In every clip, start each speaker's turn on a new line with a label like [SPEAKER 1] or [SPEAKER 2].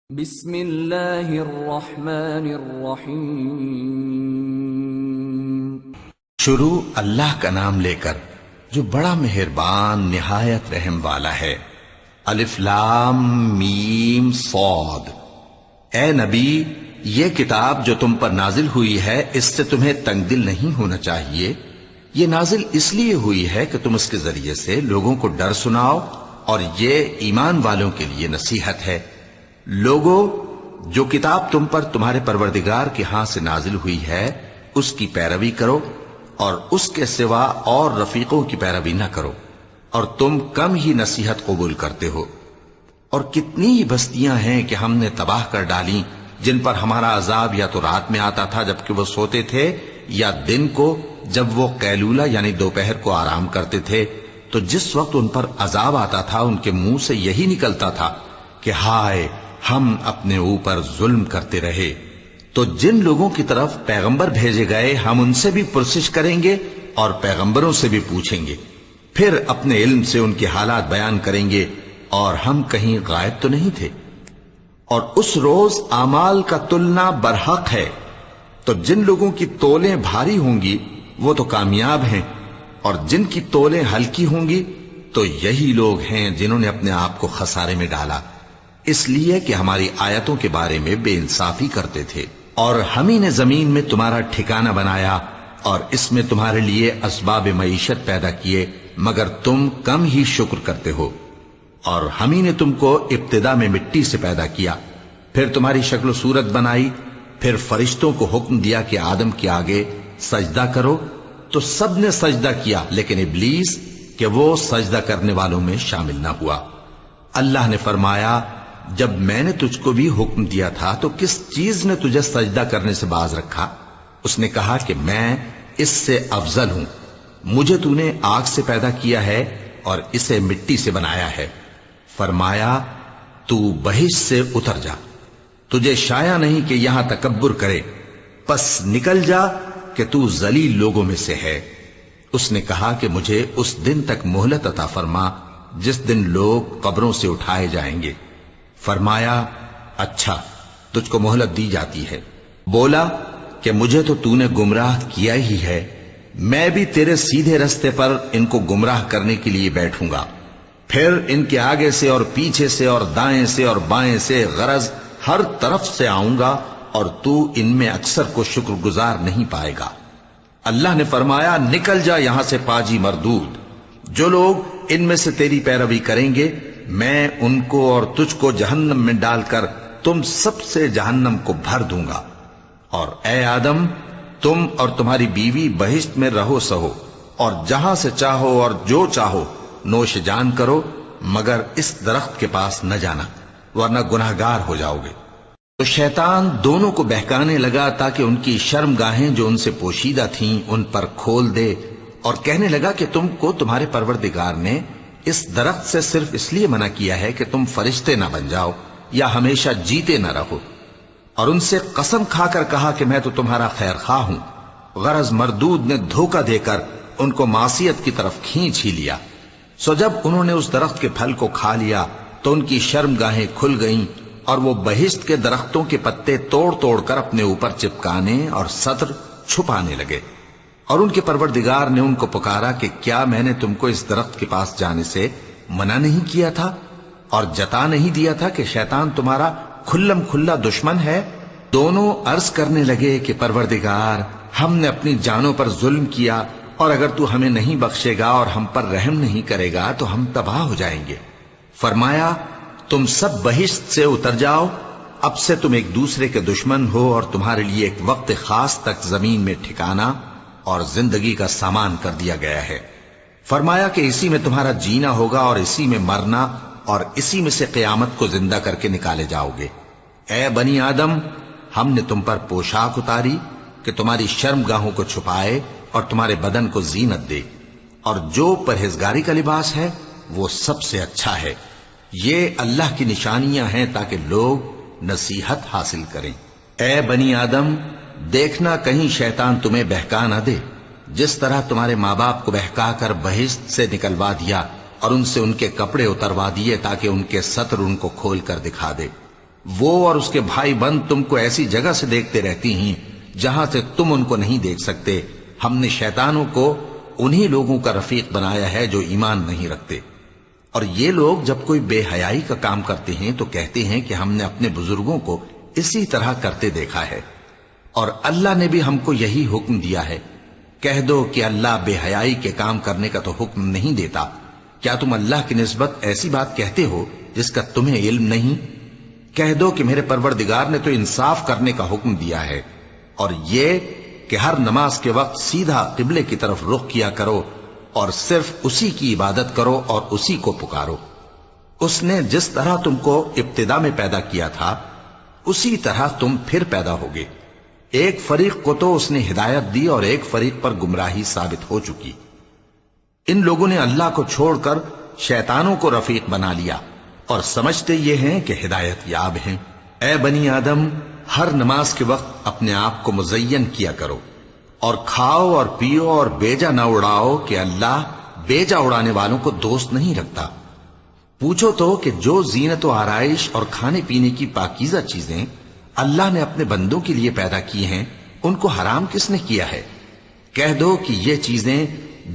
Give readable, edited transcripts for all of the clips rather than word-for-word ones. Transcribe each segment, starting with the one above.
[SPEAKER 1] بسم اللہ الرحمن الرحیم۔
[SPEAKER 2] شروع اللہ کا نام لے کر جو بڑا مہربان نہایت رحم والا ہے۔ الف لام میم صاد۔ اے نبی، یہ کتاب جو تم پر نازل ہوئی ہے اس سے تمہیں تنگ دل نہیں ہونا چاہیے۔ یہ نازل اس لیے ہوئی ہے کہ تم اس کے ذریعے سے لوگوں کو ڈر سناؤ، اور یہ ایمان والوں کے لیے نصیحت ہے۔ لوگو، جو کتاب تم پر تمہارے پروردگار کے ہاں سے نازل ہوئی ہے اس کی پیروی کرو، اور اس کے سوا اور رفیقوں کی پیروی نہ کرو، اور تم کم ہی نصیحت قبول کرتے ہو۔ اور کتنی ہی بستیاں ہیں کہ ہم نے تباہ کر ڈالیں جن پر ہمارا عذاب یا تو رات میں آتا تھا جبکہ وہ سوتے تھے، یا دن کو جب وہ قیلولہ یعنی دوپہر کو آرام کرتے تھے، تو جس وقت ان پر عذاب آتا تھا ان کے منہ سے یہی نکلتا تھا کہ ہائے، ہم اپنے اوپر ظلم کرتے رہے۔ تو جن لوگوں کی طرف پیغمبر بھیجے گئے ہم ان سے بھی پرسش کریں گے اور پیغمبروں سے بھی پوچھیں گے، پھر اپنے علم سے ان کے حالات بیان کریں گے، اور ہم کہیں غائب تو نہیں تھے۔ اور اس روز اعمال کا تلنا برحق ہے، تو جن لوگوں کی تولیں بھاری ہوں گی وہ تو کامیاب ہیں، اور جن کی تولیں ہلکی ہوں گی تو یہی لوگ ہیں جنہوں نے اپنے آپ کو خسارے میں ڈالا، اس لیے کہ ہماری آیتوں کے بارے میں بے انصافی کرتے تھے۔ اور ہم ہی نے زمین میں تمہارا ٹھکانہ بنایا اور اس میں تمہارے لیے اسباب معیشت پیدا کیے، مگر تم کم ہی شکر کرتے ہو۔ اور ہم ہی نے تم کو ابتدا میں مٹی سے پیدا کیا، پھر تمہاری شکل و صورت بنائی، پھر فرشتوں کو حکم دیا کہ آدم کے آگے سجدہ کرو، تو سب نے سجدہ کیا لیکن ابلیس کہ وہ سجدہ کرنے والوں میں شامل نہ ہوا۔ اللہ نے فرمایا، جب میں نے تجھ کو بھی حکم دیا تھا تو کس چیز نے تجھے سجدہ کرنے سے باز رکھا؟ اس نے کہا کہ میں اس سے افضل ہوں، مجھے تو نے آگ سے پیدا کیا ہے اور اسے مٹی سے بنایا ہے۔ فرمایا، تو بہشت سے اتر جا، تجھے شایع نہیں کہ یہاں تکبر کرے، پس نکل جا کہ تو ذلیل لوگوں میں سے ہے۔ اس نے کہا کہ مجھے اس دن تک مہلت عطا فرما جس دن لوگ قبروں سے اٹھائے جائیں گے۔ فرمایا، اچھا، تجھ کو مہلت دی جاتی ہے۔ بولا کہ مجھے تو نے گمراہ کیا ہی ہے، میں بھی تیرے سیدھے رستے پر ان کو گمراہ کرنے کے لیے بیٹھوں گا، پھر ان کے آگے سے اور پیچھے سے اور دائیں سے اور بائیں سے، غرض ہر طرف سے آؤں گا، اور تو ان میں اکثر کو شکر گزار نہیں پائے گا۔ اللہ نے فرمایا، نکل جا یہاں سے پاجی مردود، جو لوگ ان میں سے تیری پیروی کریں گے میں ان کو اور تجھ کو جہنم میں ڈال کر تم سب سے جہنم کو بھر دوں گا۔ اور اے آدم، تم اور تمہاری بیوی بہشت میں رہو سہو، اور جہاں سے چاہو اور جو چاہو نوش جان کرو، مگر اس درخت کے پاس نہ جانا ورنہ گناہگار ہو جاؤ گے۔ تو شیطان دونوں کو بہکانے لگا تاکہ ان کی شرم گاہیں جو ان سے پوشیدہ تھیں ان پر کھول دے، اور کہنے لگا کہ تم کو تمہارے پروردگار نے اس درخت سے صرف اس لیے منع کیا ہے کہ تم فرشتے نہ بن جاؤ یا ہمیشہ جیتے نہ رہو۔ اور ان سے قسم کھا کر کہا کہ میں تو تمہارا خیر خواہ ہوں۔ غرض مردود نے دھوکہ دے کر ان کو معصیت کی طرف کھینچ ہی لیا۔ سو جب انہوں نے اس درخت کے پھل کو کھا لیا تو ان کی شرم گاہیں کھل گئیں، اور وہ بہشت کے درختوں کے پتے توڑ توڑ کر اپنے اوپر چپکانے اور سطر چھپانے لگے۔ اور ان کے پروردگار نے ان کو پکارا کہ کیا میں نے تم کو اس درخت کے پاس جانے سے منع نہیں کیا تھا، اور جتا نہیں دیا تھا کہ شیطان تمہارا کھلم کھلا دشمن ہے؟ دونوں عرض کرنے لگے کہ پروردگار، ہم نے اپنی جانوں پر ظلم کیا، اور اگر تو ہمیں نہیں بخشے گا اور ہم پر رحم نہیں کرے گا تو ہم تباہ ہو جائیں گے۔ فرمایا، تم سب بہشت سے اتر جاؤ، اب سے تم ایک دوسرے کے دشمن ہو، اور تمہارے لیے ایک وقت خاص تک زمین میں ٹھکانا اور زندگی کا سامان کر دیا گیا ہے۔ فرمایا کہ اسی میں تمہارا جینا ہوگا اور اسی میں مرنا، اور اسی میں سے قیامت کو زندہ کر کے نکالے جاؤ گے۔ اے بنی آدم، ہم نے تم پر پوشاک اتاری کہ تمہاری شرم گاہوں کو چھپائے اور تمہارے بدن کو زینت دے، اور جو پرہیزگاری کا لباس ہے وہ سب سے اچھا ہے۔ یہ اللہ کی نشانیاں ہیں تاکہ لوگ نصیحت حاصل کریں۔ اے بنی آدم، دیکھنا کہیں شیطان تمہیں بہکا نہ دے، جس طرح تمہارے ماں باپ کو بہکا کر بہشت سے نکلوا دیا اور ان سے ان کے کپڑے اتروا دیے تاکہ ان کے ستر ان کو کھول کر دکھا دے۔ وہ اور اس کے بھائی بند تم کو ایسی جگہ سے دیکھتے رہتی ہیں جہاں سے تم ان کو نہیں دیکھ سکتے۔ ہم نے شیطانوں کو انہی لوگوں کا رفیق بنایا ہے جو ایمان نہیں رکھتے۔ اور یہ لوگ جب کوئی بے حیائی کا کام کرتے ہیں تو کہتے ہیں کہ ہم نے اپنے بزرگوں کو اسی طرح کرتے دیکھا ہے، اور اللہ نے بھی ہم کو یہی حکم دیا ہے۔ کہہ دو کہ اللہ بے حیائی کے کام کرنے کا تو حکم نہیں دیتا۔ کیا تم اللہ کی نسبت ایسی بات کہتے ہو جس کا تمہیں علم نہیں؟ کہہ دو کہ میرے پروردگار نے تو انصاف کرنے کا حکم دیا ہے، اور یہ کہ ہر نماز کے وقت سیدھا قبلے کی طرف رخ کیا کرو اور صرف اسی کی عبادت کرو اور اسی کو پکارو۔ اس نے جس طرح تم کو ابتدا میں پیدا کیا تھا اسی طرح تم پھر پیدا ہوگے۔ ایک فریق کو تو اس نے ہدایت دی اور ایک فریق پر گمراہی ثابت ہو چکی۔ ان لوگوں نے اللہ کو چھوڑ کر شیطانوں کو رفیق بنا لیا اور سمجھتے یہ ہیں کہ ہدایت یاب ہیں۔ اے بنی آدم، ہر نماز کے وقت اپنے آپ کو مزین کیا کرو اور کھاؤ اور پیو اور بیجا نہ اڑاؤ کہ اللہ بیجا اڑانے والوں کو دوست نہیں رکھتا۔ پوچھو تو کہ جو زینت و آرائش اور کھانے پینے کی پاکیزہ چیزیں اللہ نے اپنے بندوں کے لیے پیدا کی ہیں ان کو حرام کس نے کیا ہے؟ کہہ دو کہ یہ چیزیں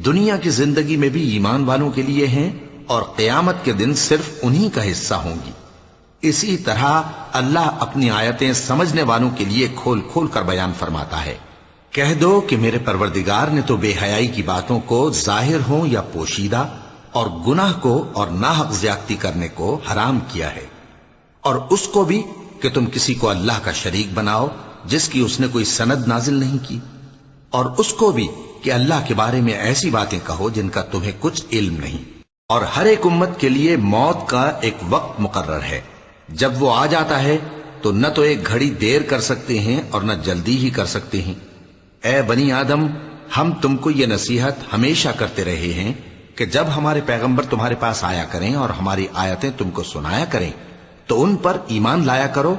[SPEAKER 2] دنیا کی زندگی میں بھی ایمان والوں کے لیے ہیں اور قیامت کے دن صرف انہی کا حصہ ہوں گی۔ اسی طرح اللہ اپنی آیتیں سمجھنے والوں کے لیے کھول کھول کر بیان فرماتا ہے۔ کہہ دو کہ میرے پروردگار نے تو بے حیائی کی باتوں کو ظاہر ہوں یا پوشیدہ اور گناہ کو اور ناحق زیادتی کرنے کو حرام کیا ہے، اور اس کو بھی کہ تم کسی کو اللہ کا شریک بناؤ جس کی اس نے کوئی سند نازل نہیں کی، اور اس کو بھی کہ اللہ کے بارے میں ایسی باتیں کہو جن کا تمہیں کچھ علم نہیں۔ اور ہر ایک امت کے لیے موت کا ایک وقت مقرر ہے، جب وہ آ جاتا ہے تو نہ تو ایک گھڑی دیر کر سکتے ہیں اور نہ جلدی ہی کر سکتے ہیں۔ اے بنی آدم، ہم تم کو یہ نصیحت ہمیشہ کرتے رہے ہیں کہ جب ہمارے پیغمبر تمہارے پاس آیا کریں اور ہماری آیتیں تم کو سنایا کریں تو ان پر ایمان لایا کرو،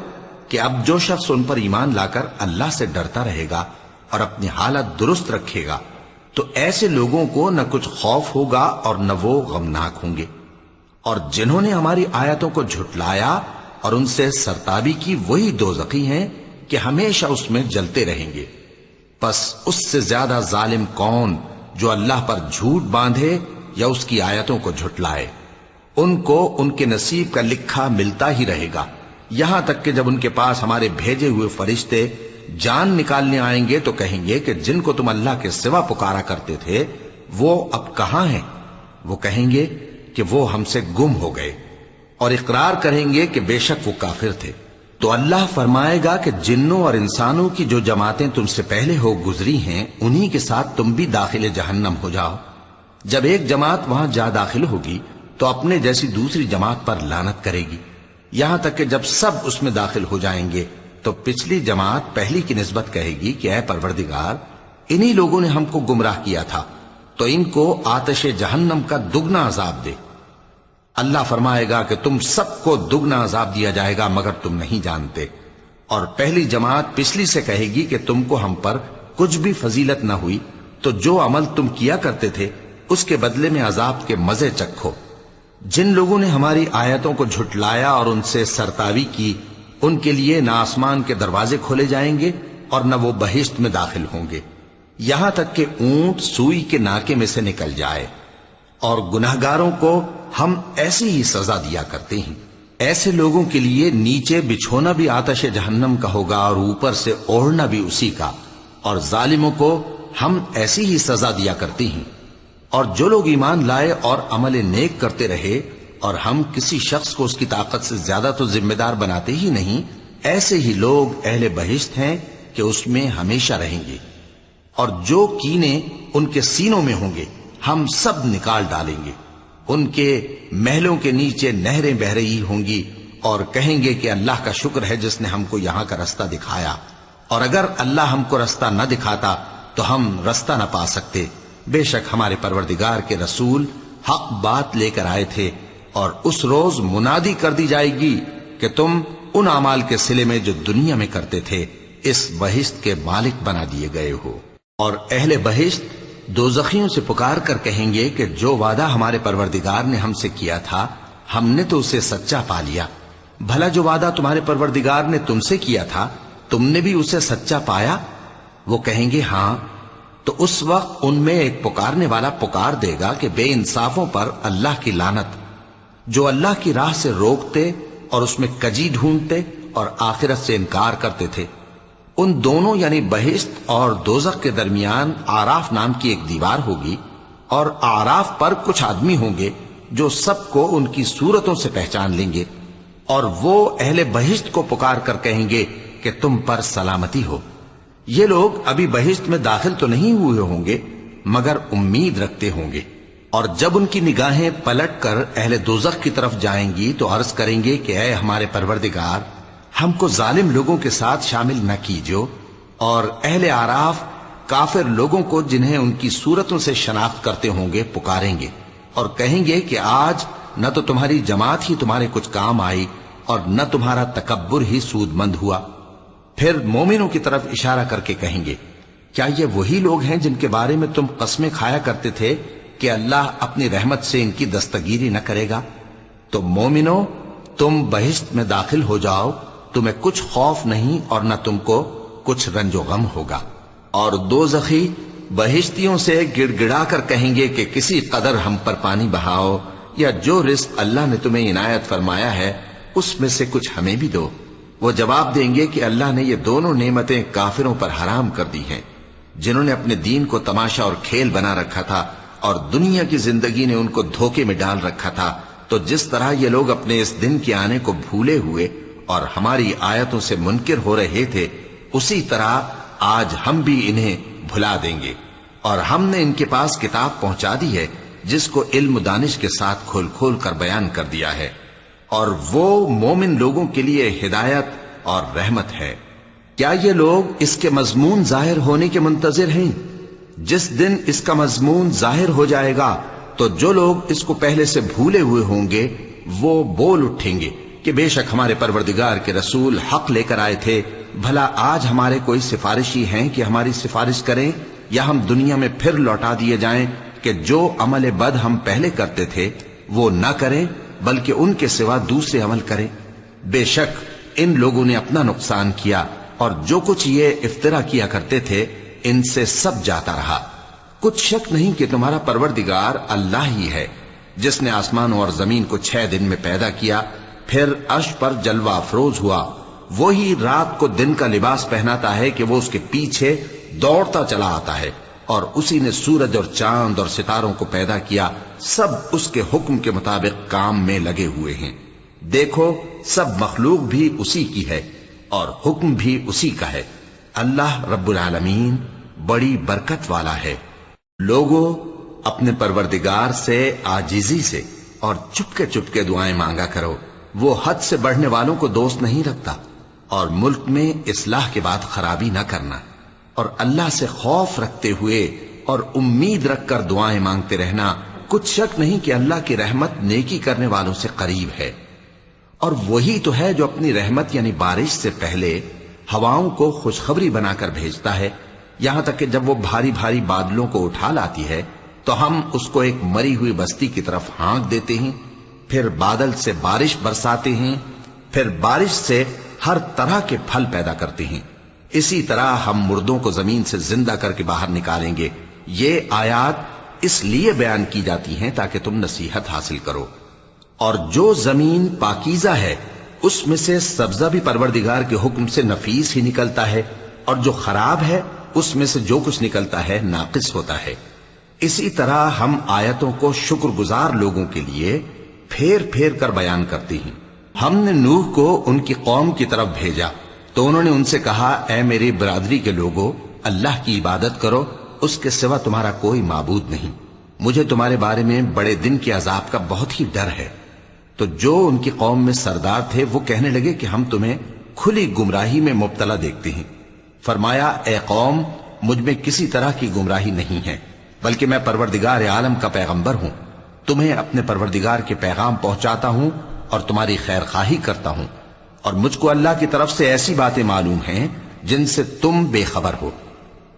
[SPEAKER 2] کہ اب جو شخص ان پر ایمان لا کر اللہ سے ڈرتا رہے گا اور اپنی حالت درست رکھے گا تو ایسے لوگوں کو نہ کچھ خوف ہوگا اور نہ وہ غمناک ہوں گے۔ اور جنہوں نے ہماری آیتوں کو جھٹلایا اور ان سے سرتابی کی وہی دوزخی ہیں کہ ہمیشہ اس میں جلتے رہیں گے۔ پس اس سے زیادہ ظالم کون جو اللہ پر جھوٹ باندھے یا اس کی آیتوں کو جھٹلائے؟ ان کو ان کے نصیب کا لکھا ملتا ہی رہے گا، یہاں تک کہ جب ان کے پاس ہمارے بھیجے ہوئے فرشتے جان نکالنے آئیں گے تو کہیں گے کہ جن کو تم اللہ کے سوا پکارا کرتے تھے وہ اب کہاں ہیں؟ وہ کہیں گے کہ وہ ہم سے گم ہو گئے، اور اقرار کریں گے کہ بے شک وہ کافر تھے۔ تو اللہ فرمائے گا کہ جنوں اور انسانوں کی جو جماعتیں تم سے پہلے ہو گزری ہیں انہی کے ساتھ تم بھی داخل جہنم ہو جاؤ۔ جب ایک جماعت وہاں جا داخل ہوگی تو اپنے جیسی دوسری جماعت پر لعنت کرے گی، یہاں تک کہ جب سب اس میں داخل ہو جائیں گے تو پچھلی جماعت پہلی کی نسبت کہے گی کہ اے پروردگار، انہی لوگوں نے ہم کو گمراہ کیا تھا، تو ان کو آتش جہنم کا دگنا عذاب دے۔ اللہ فرمائے گا کہ تم سب کو دگنا عذاب دیا جائے گا مگر تم نہیں جانتے۔ اور پہلی جماعت پچھلی سے کہے گی کہ تم کو ہم پر کچھ بھی فضیلت نہ ہوئی، تو جو عمل تم کیا کرتے تھے اس کے بدلے میں عذاب کے مزے چکھو۔ جن لوگوں نے ہماری آیتوں کو جھٹلایا اور ان سے سرتاوی کی ان کے لیے نہ آسمان کے دروازے کھولے جائیں گے اور نہ وہ بہشت میں داخل ہوں گے، یہاں تک کہ اونٹ سوئی کے ناکے میں سے نکل جائے۔ اور گناہگاروں کو ہم ایسی ہی سزا دیا کرتے ہیں۔ ایسے لوگوں کے لیے نیچے بچھونا بھی آتش جہنم کا ہوگا اور اوپر سے اوڑھنا بھی اسی کا، اور ظالموں کو ہم ایسی ہی سزا دیا کرتے ہیں۔ اور جو لوگ ایمان لائے اور عمل نیک کرتے رہے اور ہم کسی شخص کو اس کی طاقت سے زیادہ تو ذمہ دار بناتے ہی نہیں، ایسے ہی لوگ اہل بہشت ہیں کہ اس میں ہمیشہ رہیں گے۔ اور جو کینے ان کے سینوں میں ہوں گے ہم سب نکال ڈالیں گے، ان کے محلوں کے نیچے نہریں بہہ رہی ہوں گی، اور کہیں گے کہ اللہ کا شکر ہے جس نے ہم کو یہاں کا رستہ دکھایا، اور اگر اللہ ہم کو رستہ نہ دکھاتا تو ہم رستہ نہ پا سکتے۔ بے شک ہمارے پروردگار کے رسول حق بات لے کر آئے تھے، اور اس روز منادی کر دی جائے گی کہ تم ان اعمال کے صلے میں جو دنیا میں کرتے تھے اس بہشت کے مالک بنا دیے گئے ہو۔ اور اہل بہشت دوزخیوں سے پکار کر کہیں گے کہ جو وعدہ ہمارے پروردگار نے ہم سے کیا تھا ہم نے تو اسے سچا پا لیا، بھلا جو وعدہ تمہارے پروردگار نے تم سے کیا تھا تم نے بھی اسے سچا پایا؟ وہ کہیں گے ہاں، تو اس وقت ان میں ایک پکارنے والا پکار دے گا کہ بے انصافوں پر اللہ کی لعنت، جو اللہ کی راہ سے روکتے اور اس میں کجی ڈھونڈتے اور آخرت سے انکار کرتے تھے۔ ان دونوں یعنی بہشت اور دوزخ کے درمیان آراف نام کی ایک دیوار ہوگی، اور آراف پر کچھ آدمی ہوں گے جو سب کو ان کی صورتوں سے پہچان لیں گے، اور وہ اہل بہشت کو پکار کر کہیں گے کہ تم پر سلامتی ہو۔ یہ لوگ ابھی بہشت میں داخل تو نہیں ہوئے ہوں گے مگر امید رکھتے ہوں گے، اور جب ان کی نگاہیں پلٹ کر اہل دوزخ کی طرف جائیں گی تو عرض کریں گے کہ اے ہمارے پروردگار، ہم کو ظالم لوگوں کے ساتھ شامل نہ کیجو۔ اور اہل آراف کافر لوگوں کو جنہیں ان کی صورتوں سے شناخت کرتے ہوں گے پکاریں گے اور کہیں گے کہ آج نہ تو تمہاری جماعت ہی تمہارے کچھ کام آئی اور نہ تمہارا تکبر ہی سود مند ہوا۔ پھر مومنوں کی طرف اشارہ کر کے کہیں گے، کیا یہ وہی لوگ ہیں جن کے بارے میں تم قسمیں کھایا کرتے تھے کہ اللہ اپنی رحمت سے ان کی دستگیری نہ کرے گا؟ تو مومنوں، تم بہشت میں داخل ہو جاؤ، تمہیں کچھ خوف نہیں اور نہ تم کو کچھ رنج و غم ہوگا۔ اور دوزخی بہشتیوں سے گڑ گڑا کر کہیں گے کہ کسی قدر ہم پر پانی بہاؤ، یا جو رزق اللہ نے تمہیں عنایت فرمایا ہے اس میں سے کچھ ہمیں بھی دو۔ وہ جواب دیں گے کہ اللہ نے یہ دونوں نعمتیں کافروں پر حرام کر دی ہیں، جنہوں نے اپنے دین کو تماشا اور کھیل بنا رکھا تھا اور دنیا کی زندگی نے ان کو دھوکے میں ڈال رکھا تھا۔ تو جس طرح یہ لوگ اپنے اس دن کے آنے کو بھولے ہوئے اور ہماری آیتوں سے منکر ہو رہے تھے، اسی طرح آج ہم بھی انہیں بھلا دیں گے۔ اور ہم نے ان کے پاس کتاب پہنچا دی ہے جس کو علم و دانش کے ساتھ کھول کھول کر بیان کر دیا ہے، اور وہ مومن لوگوں کے لیے ہدایت اور رحمت ہے۔ کیا یہ لوگ اس کے مضمون ظاہر ہونے کے منتظر ہیں؟ جس دن اس کا مضمون ظاہر ہو جائے گا تو جو لوگ اس کو پہلے سے بھولے ہوئے ہوں گے وہ بول اٹھیں گے کہ بے شک ہمارے پروردگار کے رسول حق لے کر آئے تھے، بھلا آج ہمارے کوئی سفارشی ہیں کہ ہماری سفارش کریں، یا ہم دنیا میں پھر لوٹا دیے جائیں کہ جو عمل بد ہم پہلے کرتے تھے وہ نہ کریں بلکہ ان کے سوا دوسرے عمل کریں۔ بے شک ان لوگوں نے اپنا نقصان کیا، اور جو کچھ یہ افترا کیا کرتے تھے ان سے سب جاتا رہا۔ کچھ شک نہیں کہ تمہارا پروردگار اللہ ہی ہے جس نے آسمانوں اور زمین کو 6 دن میں پیدا کیا، پھر عرش پر جلوہ افروز ہوا۔ وہی رات کو دن کا لباس پہناتا ہے کہ وہ اس کے پیچھے دوڑتا چلا آتا ہے، اور اسی نے سورج اور چاند اور ستاروں کو پیدا کیا، سب اس کے حکم کے مطابق کام میں لگے ہوئے ہیں۔ دیکھو سب مخلوق بھی اسی کی ہے اور حکم بھی اسی کا ہے۔ اللہ رب العالمین بڑی برکت والا ہے۔ لوگوں، اپنے پروردگار سے عاجزی سے اور چپکے چپکے دعائیں مانگا کرو، وہ حد سے بڑھنے والوں کو دوست نہیں رکھتا، اور ملک میں اصلاح کے بعد خرابی نہ کرنا، اور اللہ سے خوف رکھتے ہوئے اور امید رکھ کر دعائیں مانگتے رہنا۔ کچھ شک نہیں کہ اللہ کی رحمت نیکی کرنے والوں سے قریب ہے، اور وہی تو ہے جو اپنی رحمت یعنی بارش سے پہلے ہواؤں کو خوشخبری بنا کر بھیجتا ہے، یہاں تک کہ جب وہ بھاری بھاری بادلوں کو اٹھا لاتی ہے تو ہم اس کو ایک مری ہوئی بستی کی طرف ہانک دیتے ہیں، پھر بادل سے بارش برساتے ہیں، پھر بارش سے ہر طرح کے پھل پیدا کرتے ہیں۔ اسی طرح ہم مردوں کو زمین سے زندہ کر کے باہر نکالیں گے۔ یہ آیات اس لیے بیان کی جاتی ہیں تاکہ تم نصیحت حاصل کرو۔ اور جو زمین پاکیزہ ہے اس میں سے سبزہ بھی پروردگار کے حکم سے نفیس ہی نکلتا ہے، اور جو خراب ہے اس میں سے جو کچھ نکلتا ہے ناقص ہوتا ہے۔ اسی طرح ہم آیتوں کو شکر گزار لوگوں کے لیے پھیر پھیر کر بیان کرتے ہیں۔ ہم نے نوح کو ان کی قوم کی طرف بھیجا تو انہوں نے ان سے کہا، اے میری برادری کے لوگوں، اللہ کی عبادت کرو، اس کے سوا تمہارا کوئی معبود نہیں۔ مجھے تمہارے بارے میں بڑے دن کے عذاب کا بہت ہی ڈر ہے۔ تو جو ان کی قوم میں سردار تھے وہ کہنے لگے کہ ہم تمہیں کھلی گمراہی میں مبتلا دیکھتے ہیں۔ فرمایا، اے قوم، مجھ میں کسی طرح کی گمراہی نہیں ہے، بلکہ میں پروردگار عالم کا پیغمبر ہوں، تمہیں اپنے پروردگار کے پیغام پہنچاتا ہوں اور تمہاری خیر خواہی کرتا ہوں، اور مجھ کو اللہ کی طرف سے ایسی باتیں معلوم ہیں جن سے تم بے خبر ہو۔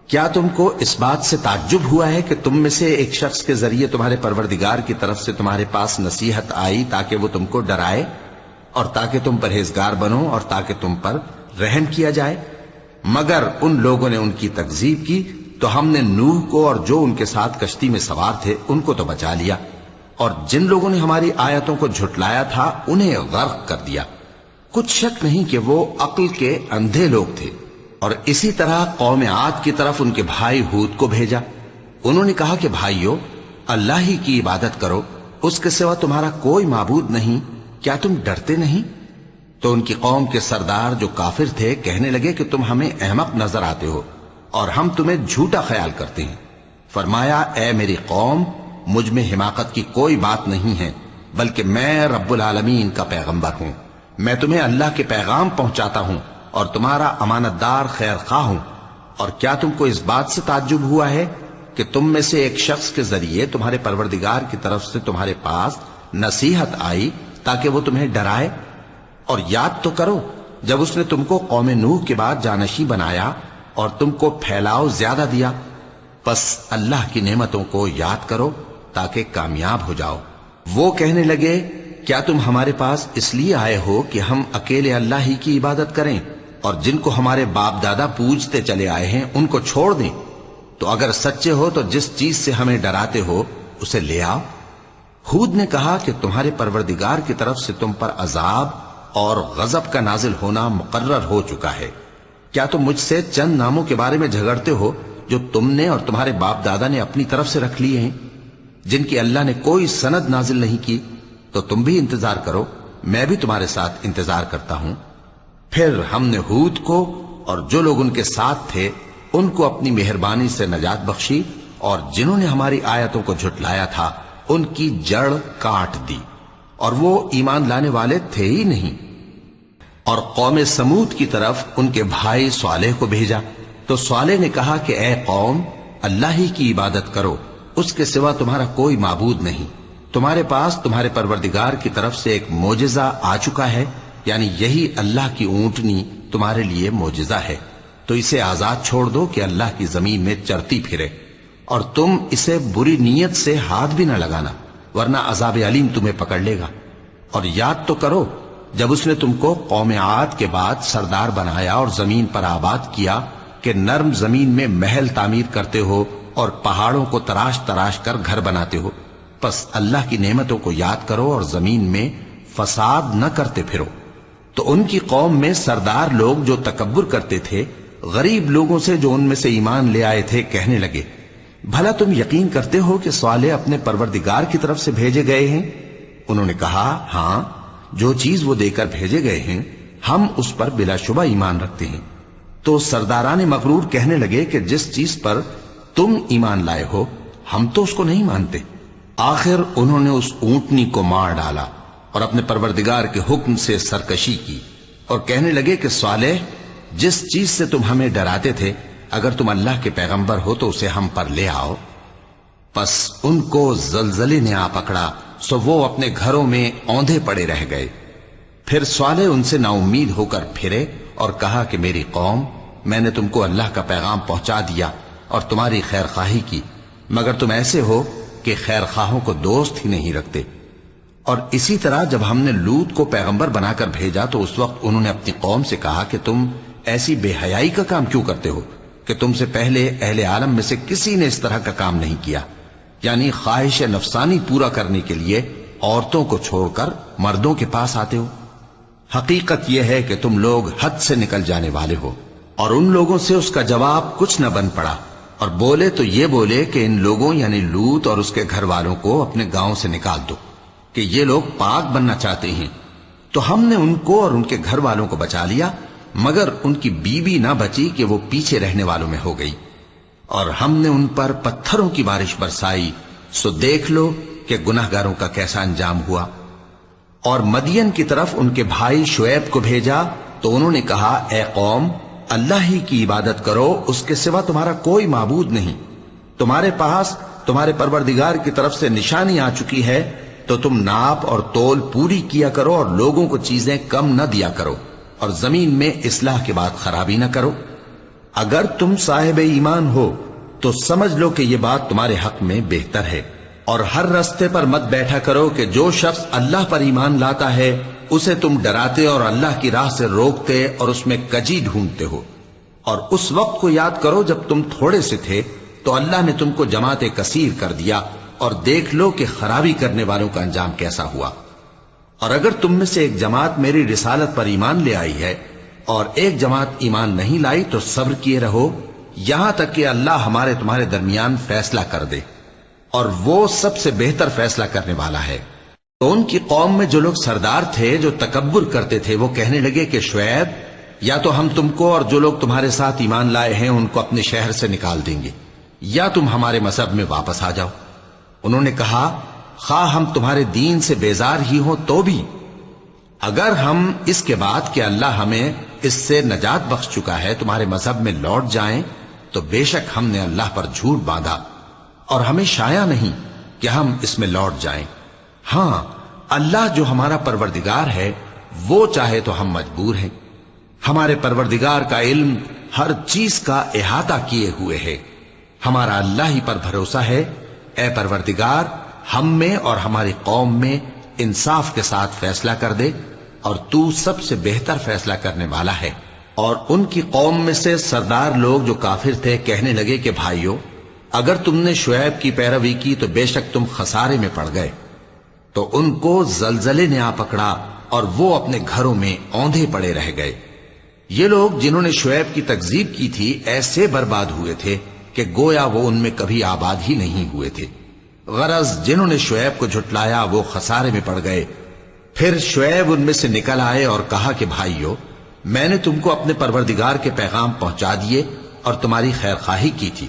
[SPEAKER 2] کیا تم کو اس بات سے تعجب ہوا ہے کہ تم میں سے ایک شخص کے ذریعے تمہارے پروردگار کی طرف سے تمہارے پاس نصیحت آئی تاکہ وہ تم کو ڈرائے؟ اور تاکہ تم پرہیزگار بنو اور تاکہ تم پر رحم کیا جائے۔ مگر ان لوگوں نے ان کی تکذیب کی تو ہم نے نوح کو اور جو ان کے ساتھ کشتی میں سوار تھے ان کو تو بچا لیا، اور جن لوگوں نے ہماری آیتوں کو جھٹلایا تھا انہیں غرق کر دیا۔ کچھ شک نہیں کہ وہ عقل کے اندھے لوگ تھے۔ اور اسی طرح قوم عاد کی طرف ان کے بھائی ہود کو بھیجا۔ انہوں نے کہا کہ بھائیو، اللہ ہی کی عبادت کرو، اس کے سوا تمہارا کوئی معبود نہیں، کیا تم ڈرتے نہیں؟ تو ان کی قوم کے سردار جو کافر تھے کہنے لگے کہ تم ہمیں احمق نظر آتے ہو اور ہم تمہیں جھوٹا خیال کرتے ہیں۔ فرمایا، اے میری قوم، مجھ میں حماقت کی کوئی بات نہیں ہے، بلکہ میں رب العالمین کا پیغمبر ہوں۔ میں تمہیں اللہ کے پیغام پہنچاتا ہوں اور تمہارا امانت دار خیر خواہ ہوں۔ اور کیا تم کو اس بات سے تعجب ہوا ہے کہ تم میں سے ایک شخص کے ذریعے تمہارے پروردگار کی طرف سے تمہارے پاس نصیحت آئی تاکہ وہ تمہیں ڈرائے؟ اور یاد تو کرو جب اس نے تم کو قوم نوح کے بعد جانشین بنایا اور تم کو پھیلاؤ زیادہ دیا۔ پس اللہ کی نعمتوں کو یاد کرو تاکہ کامیاب ہو جاؤ۔ وہ کہنے لگے، کیا تم ہمارے پاس اس لیے آئے ہو کہ ہم اکیلے اللہ ہی کی عبادت کریں اور جن کو ہمارے باپ دادا پوجتے چلے آئے ہیں ان کو چھوڑ دیں؟ تو اگر سچے ہو تو جس چیز سے ہمیں ڈراتے ہو اسے لے آؤ۔ ہود نے کہا کہ تمہارے پروردگار کی طرف سے تم پر عذاب اور غضب کا نازل ہونا مقرر ہو چکا ہے۔ کیا تم مجھ سے چند ناموں کے بارے میں جھگڑتے ہو جو تم نے اور تمہارے باپ دادا نے اپنی طرف سے رکھ لیے ہیں، جن کی اللہ نے کوئی سند نازل نہیں کی؟ تو تم بھی انتظار کرو، میں بھی تمہارے ساتھ انتظار کرتا ہوں۔ پھر ہم نے ہود کو اور جو لوگ ان کے ساتھ تھے ان کو اپنی مہربانی سے نجات بخشی، اور جنہوں نے ہماری آیتوں کو جھٹلایا تھا ان کی جڑ کاٹ دی، اور وہ ایمان لانے والے تھے ہی نہیں۔ اور قوم سمود کی طرف ان کے بھائی صالح کو بھیجا تو صالح نے کہا کہ اے قوم، اللہ ہی کی عبادت کرو، اس کے سوا تمہارا کوئی معبود نہیں۔ تمہارے پاس تمہارے پروردگار کی طرف سے ایک معجزہ آ چکا ہے، یعنی یہی اللہ کی اونٹنی تمہارے لیے معجزہ ہے، تو اسے آزاد چھوڑ دو کہ اللہ کی زمین میں چرتی پھرے، اور تم اسے بری نیت سے ہاتھ بھی نہ لگانا، ورنہ عذاب علیم تمہیں پکڑ لے گا۔ اور یاد تو کرو جب اس نے تم کو قوم عاد کے بعد سردار بنایا اور زمین پر آباد کیا کہ نرم زمین میں محل تعمیر کرتے ہو اور پہاڑوں کو تراش تراش کر گھر بناتے ہو۔ پس اللہ کی نعمتوں کو یاد کرو اور زمین میں فساد نہ کرتے پھرو۔ تو ان کی قوم میں سردار لوگ جو تکبر کرتے تھے غریب لوگوں سے جو ان میں سے ایمان لے آئے تھے کہنے لگے، بھلا تم یقین کرتے ہو کہ صالح اپنے پروردگار کی طرف سے بھیجے گئے ہیں؟ انہوں نے کہا، ہاں، جو چیز وہ دے کر بھیجے گئے ہیں ہم اس پر بلا شبہ ایمان رکھتے ہیں۔ تو سرداران مغرور کہنے لگے کہ جس چیز پر تم ایمان لائے ہو ہم تو اس کو نہیں مانتے۔ آخر انہوں نے اس اونٹنی کو مار ڈالا اور اپنے پروردگار کے حکم سے سرکشی کی، اور کہنے لگے کہ صالح، جس چیز سے تم ہمیں ڈراتے تھے اگر تم اللہ کے پیغمبر ہو تو اسے ہم پر لے آؤ۔ پس ان کو زلزلے نے آ پکڑا، سو وہ اپنے گھروں میں اوندھے پڑے رہ گئے۔ پھر صالح ان سے نا امید ہو کر پھرے اور کہا کہ میری قوم، میں نے تم کو اللہ کا پیغام پہنچا دیا اور تمہاری خیر خواہی کی، مگر تم ایسے ہو کہ خیر خواہوں کو دوست ہی نہیں رکھتے۔ اور اسی طرح جب ہم نے لوط کو پیغمبر بنا کر بھیجا تو اس وقت انہوں نے اپنی قوم سے کہا کہ تم ایسی بے حیائی کا کام کیوں کرتے ہو کہ تم سے پہلے اہل عالم میں سے کسی نے اس طرح کا کام نہیں کیا، یعنی خواہش نفسانی پورا کرنے کے لیے عورتوں کو چھوڑ کر مردوں کے پاس آتے ہو۔ حقیقت یہ ہے کہ تم لوگ حد سے نکل جانے والے ہو۔ اور ان لوگوں سے اس کا جواب کچھ نہ بن پڑا، اور بولے تو یہ بولے کہ ان لوگوں یعنی لوط اور اس کے گھر والوں کو اپنے گاؤں سے نکال دو کہ یہ لوگ پاک بننا چاہتے ہیں۔ تو ہم نے ان کو اور ان کے گھر والوں کو بچا لیا، مگر ان کی بیوی نہ بچی کہ وہ پیچھے رہنے والوں میں ہو گئی، اور ہم نے ان پر پتھروں کی بارش برسائی، سو دیکھ لو کہ گناہگاروں کا کیسا انجام ہوا۔ اور مدین کی طرف ان کے بھائی شعیب کو بھیجا تو انہوں نے کہا، اے قوم، اللہ ہی کی عبادت کرو، اس کے سوا تمہارا کوئی معبود نہیں۔ تمہارے پاس تمہارے پروردگار کی طرف سے نشانی آ چکی ہے، تو تم ناپ اور تول پوری کیا کرو اور لوگوں کو چیزیں کم نہ دیا کرو، اور زمین میں اصلاح کے بعد خرابی نہ کرو۔ اگر تم صاحب ایمان ہو تو سمجھ لو کہ یہ بات تمہارے حق میں بہتر ہے، اور ہر رستے پر مت بیٹھا کرو کہ جو شخص اللہ پر ایمان لاتا ہے اسے تم ڈراتے اور اللہ کی راہ سے روکتے اور اس میں کجی ڈھونڈتے ہو۔ اور اس وقت کو یاد کرو جب تم تھوڑے سے تھے تو اللہ نے تم کو جماعت کثیر کر دیا، اور دیکھ لو کہ خرابی کرنے والوں کا انجام کیسا ہوا۔ اور اگر تم میں سے ایک جماعت میری رسالت پر ایمان لے آئی ہے اور ایک جماعت ایمان نہیں لائی تو صبر کیے رہو یہاں تک کہ اللہ ہمارے تمہارے درمیان فیصلہ کر دے، اور وہ سب سے بہتر فیصلہ کرنے والا ہے۔ تو ان کی قوم میں جو لوگ سردار تھے جو تکبر کرتے تھے وہ کہنے لگے کہ شعیب، یا تو ہم تم کو اور جو لوگ تمہارے ساتھ ایمان لائے ہیں ان کو اپنے شہر سے نکال دیں گے، یا تم ہمارے مذہب میں واپس آ جاؤ۔ انہوں نے کہا خواہ ہم تمہارے دین سے بیزار ہی ہوں تو بھی، اگر ہم اس کے بعد کہ اللہ ہمیں اس سے نجات بخش چکا ہے تمہارے مذہب میں لوٹ جائیں تو بے شک ہم نے اللہ پر جھوٹ باندھا، اور ہمیں شایع نہیں کہ ہم اس میں لوٹ جائیں۔ ہاں، اللہ جو ہمارا پروردگار ہے وہ چاہے تو ہم مجبور ہیں۔ ہمارے پروردگار کا علم ہر چیز کا احاطہ کیے ہوئے ہے۔ ہمارا اللہ ہی پر بھروسہ ہے۔ اے پروردگار، ہم میں اور ہماری قوم میں انصاف کے ساتھ فیصلہ کر دے، اور تو سب سے بہتر فیصلہ کرنے والا ہے۔ اور ان کی قوم میں سے سردار لوگ جو کافر تھے کہنے لگے کہ بھائیو، اگر تم نے شعیب کی پیروی کی تو بے شک تم خسارے میں پڑ گئے۔ تو ان کو زلزلے نے آ پکڑا اور وہ اپنے گھروں میں اوندھے پڑے رہ گئے۔ یہ لوگ جنہوں نے شعیب کی تکذیب کی تھی ایسے برباد ہوئے تھے کہ گویا وہ ان میں کبھی آباد ہی نہیں ہوئے تھے۔ غرض جنہوں نے شعیب کو جھٹلایا وہ خسارے میں پڑ گئے۔ پھر شعیب ان میں سے نکل آئے اور کہا کہ بھائیو، میں نے تم کو اپنے پروردگار کے پیغام پہنچا دیے اور تمہاری خیر خواہی کی تھی،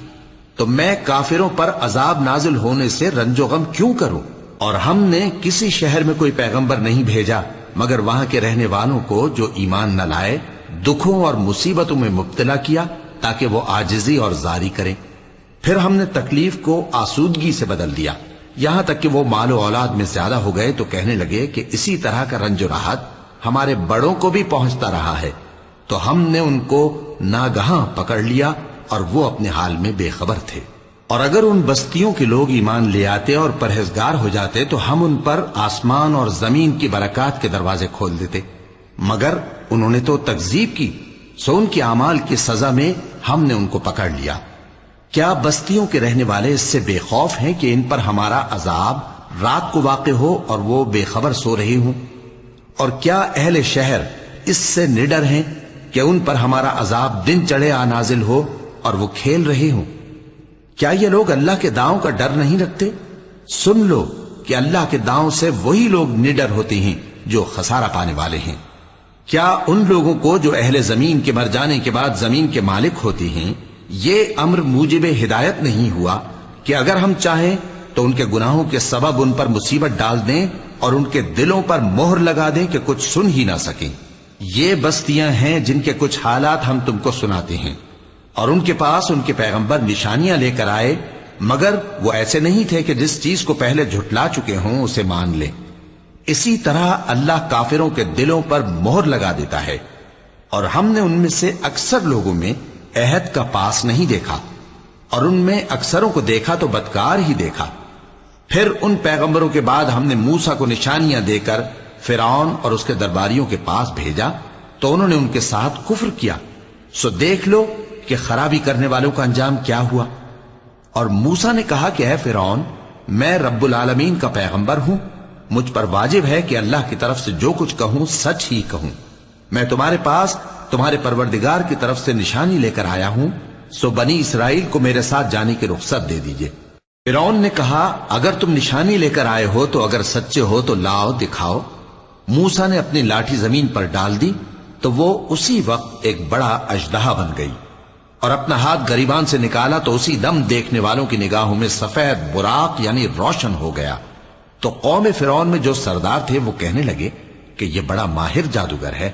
[SPEAKER 2] تو میں کافروں پر عذاب نازل ہونے سے رنج و غم کیوں کروں؟ اور ہم نے کسی شہر میں کوئی پیغمبر نہیں بھیجا مگر وہاں کے رہنے والوں کو جو ایمان نہ لائے دکھوں اور مصیبتوں میں مبتلا کیا تاکہ وہ عاجزی اور زاری کریں۔ پھر ہم نے تکلیف کو آسودگی سے بدل دیا، یہاں تک کہ وہ مال و اولاد میں زیادہ ہو گئے تو کہنے لگے کہ اسی طرح کا رنج و راحت ہمارے بڑوں کو بھی پہنچتا رہا ہے۔ تو ہم نے ان کو ناگہاں پکڑ لیا اور وہ اپنے حال میں بے خبر تھے۔ اور اگر ان بستیوں کے لوگ ایمان لے آتے اور پرہیزگار ہو جاتے تو ہم ان پر آسمان اور زمین کی برکات کے دروازے کھول دیتے، مگر انہوں نے تو تکذیب کی، سو ان کے اعمال کی سزا میں ہم نے ان کو پکڑ لیا۔ کیا بستیوں کے رہنے والے اس سے بے خوف ہیں کہ ان پر ہمارا عذاب رات کو واقع ہو اور وہ بے خبر سو رہے ہوں؟ اور کیا اہل شہر اس سے نڈر ہیں کہ ان پر ہمارا عذاب دن چڑھے آ نازل ہو اور وہ کھیل رہے ہوں؟ کیا یہ لوگ اللہ کے داؤں کا ڈر نہیں رکھتے؟ سن لو کہ اللہ کے داؤں سے وہی لوگ نڈر ہوتے ہیں جو خسارہ پانے والے ہیں۔ کیا ان لوگوں کو جو اہل زمین کے مر جانے کے بعد زمین کے مالک ہوتے ہیں یہ امر موجب ہدایت نہیں ہوا کہ اگر ہم چاہیں تو ان کے گناہوں کے سبب ان پر مصیبت ڈال دیں اور ان کے دلوں پر مہر لگا دیں کہ کچھ سن ہی نہ سکیں؟ یہ بستیاں ہیں جن کے کچھ حالات ہم تم کو سناتے ہیں، اور ان کے پاس ان کے پیغمبر نشانیاں لے کر آئے، مگر وہ ایسے نہیں تھے کہ جس چیز کو پہلے جھٹلا چکے ہوں اسے مان لیں۔ اسی طرح اللہ کافروں کے دلوں پر مہر لگا دیتا ہے، اور ہم نے ان میں سے اکثر لوگوں میں عہد کا پاس نہیں دیکھا، اور ان میں اکثروں کو دیکھا تو بدکار ہی دیکھا۔ پھر ان پیغمبروں کے بعد ہم نے موسیٰ کو نشانیاں دے کر فرعون اور اس کے درباریوں کے پاس بھیجا تو انہوں نے ان کے ساتھ کفر کیا، سو دیکھ لو کہ خرابی کرنے والوں کا انجام کیا ہوا۔ اور موسیٰ نے کہا کہ اے فرعون، میں رب العالمین کا پیغمبر ہوں، مجھ پر واجب ہے کہ اللہ کی طرف سے جو کچھ کہوں سچ ہی کہوں۔ میں تمہارے پاس تمہارے پروردگار کی طرف سے نشانی لے کر آیا ہوں، سو بنی اسرائیل کو میرے ساتھ جانے کی رخصت دے دیجئے۔ فرعون نے کہا اگر تم نشانی لے کر آئے ہو تو اگر سچے ہو تو لاؤ دکھاؤ۔ موسیٰ نے اپنی لاٹھی زمین پر ڈال دی تو وہ اسی وقت ایک بڑا اژدہا بن گئی، اور اپنا ہاتھ گریبان سے نکالا تو اسی دم دیکھنے والوں کی نگاہوں میں سفید براق یعنی روشن ہو گیا۔ تو قوم فرعون میں جو سردار تھے وہ کہنے لگے کہ یہ بڑا ماہر جادوگر ہے،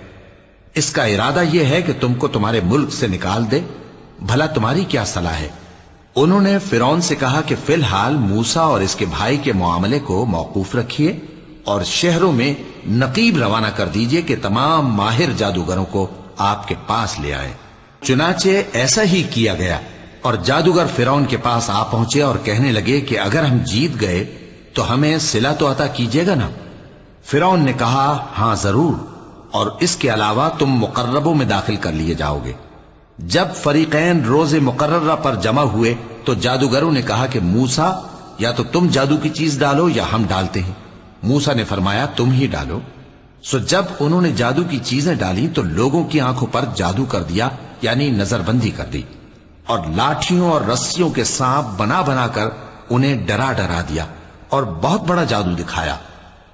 [SPEAKER 2] اس کا ارادہ یہ ہے کہ تم کو تمہارے ملک سے نکال دے، بھلا تمہاری کیا صلاح ہے؟ انہوں نے فرعون سے کہا کہ فی الحال موسیٰ اور اس کے بھائی کے معاملے کو موقوف رکھیے اور شہروں میں نقیب روانہ کر دیجئے کہ تمام ماہر جادوگروں کو آپ کے پاس لے آئیں۔ چنانچہ ایسا ہی کیا گیا، اور جادوگر فرعون کے پاس آ پہنچے اور کہنے لگے کہ اگر ہم جیت گئے تو ہمیں صلہ تو عطا کیجیے گا نا؟ فرعون نے کہا ہاں ضرور، اور اس کے علاوہ تم مقربوں میں داخل کر لیے جاؤ گے۔ جب فریقین روز مقررہ پر جمع ہوئے تو جادوگروں نے کہا کہ موسیٰ یا تو تم جادو کی چیز ڈالو یا ہم ڈالتے ہیں۔ موسیٰ نے فرمایا تم ہی ڈالو۔ سو جب انہوں نے جادو کی چیزیں ڈالی تو لوگوں کی آنکھوں پر جادو کر دیا، یعنی نظر بندی کر دی، اور لاٹھیوں اور رسیوں کے سانپ بنا بنا کر انہیں ڈرا ڈرا دیا اور بہت بڑا جادو دکھایا۔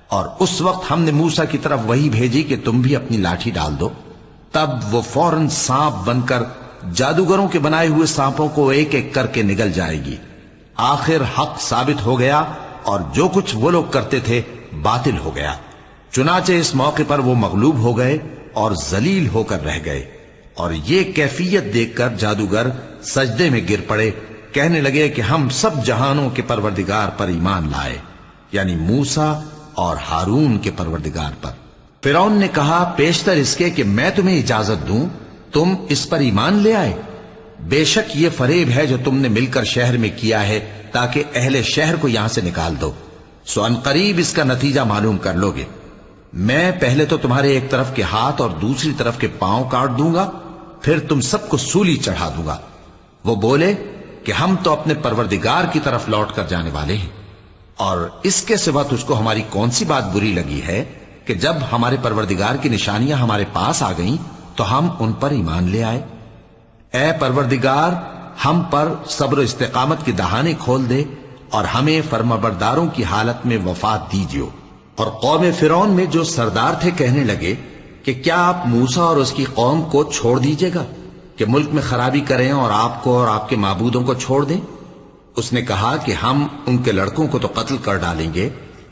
[SPEAKER 2] اور اس وقت ہم نے موسیٰ کی طرف وحی بھیجی کہ تم بھی اپنی لاٹھی ڈال دو، تب وہ فوراً سانپ بن کر جادوگروں کے بنائے ہوئے سانپوں کو ایک ایک کر کے نگل جائے گی۔ آخر حق ثابت ہو گیا اور جو کچھ وہ لوگ کرتے تھے باطل ہو گیا۔ چنانچہ اس موقع پر وہ مغلوب ہو گئے اور ذلیل ہو کر رہ گئے، اور یہ کیفیت دیکھ کر جادوگر سجدے میں گر پڑے، کہنے لگے کہ ہم سب جہانوں کے پروردگار پر ایمان لائے، یعنی موسیٰ اور ہارون کے پروردگار پر۔ فرعون نے کہا پیشتر اس کے کہ میں تمہیں اجازت دوں تم اس پر ایمان لے آئے؟ بے شک یہ فریب ہے جو تم نے مل کر شہر میں کیا ہے تاکہ اہل شہر کو یہاں سے نکال دو، سو ان قریب اس کا نتیجہ معلوم کر لو گے۔ میں پہلے تو تمہارے ایک طرف کے ہاتھ اور دوسری طرف کے پاؤں کاٹ دوں گا، پھر تم سب کو سولی چڑھا دوں گا۔ وہ بولے کہ ہم تو اپنے پروردگار کی طرف لوٹ کر جانے والے ہیں، اور اس کے سوا تجھ کو ہماری کون سی بات بری لگی ہے کہ جب ہمارے پروردگار کی نشانیاں ہمارے پاس آ گئیں تو ہم ان پر ایمان لے آئے؟ اے پروردگار، ہم پر صبر و استقامت کی دہانے کھول دے اور ہمیں فرمانبرداروں کی حالت میں وفات دیجیے۔ اور قوم فرعون میں جو سردار تھے کہنے لگے کہ کیا آپ موسیٰ اور اس کی قوم کو چھوڑ دیجیے گا کہ ملک میں خرابی کریں اور آپ کو اور آپ کے معبودوں کو چھوڑ دیں؟ اس نے کہا کہ ہم ان کے لڑکوں کو تو قتل کر ڈالیں گے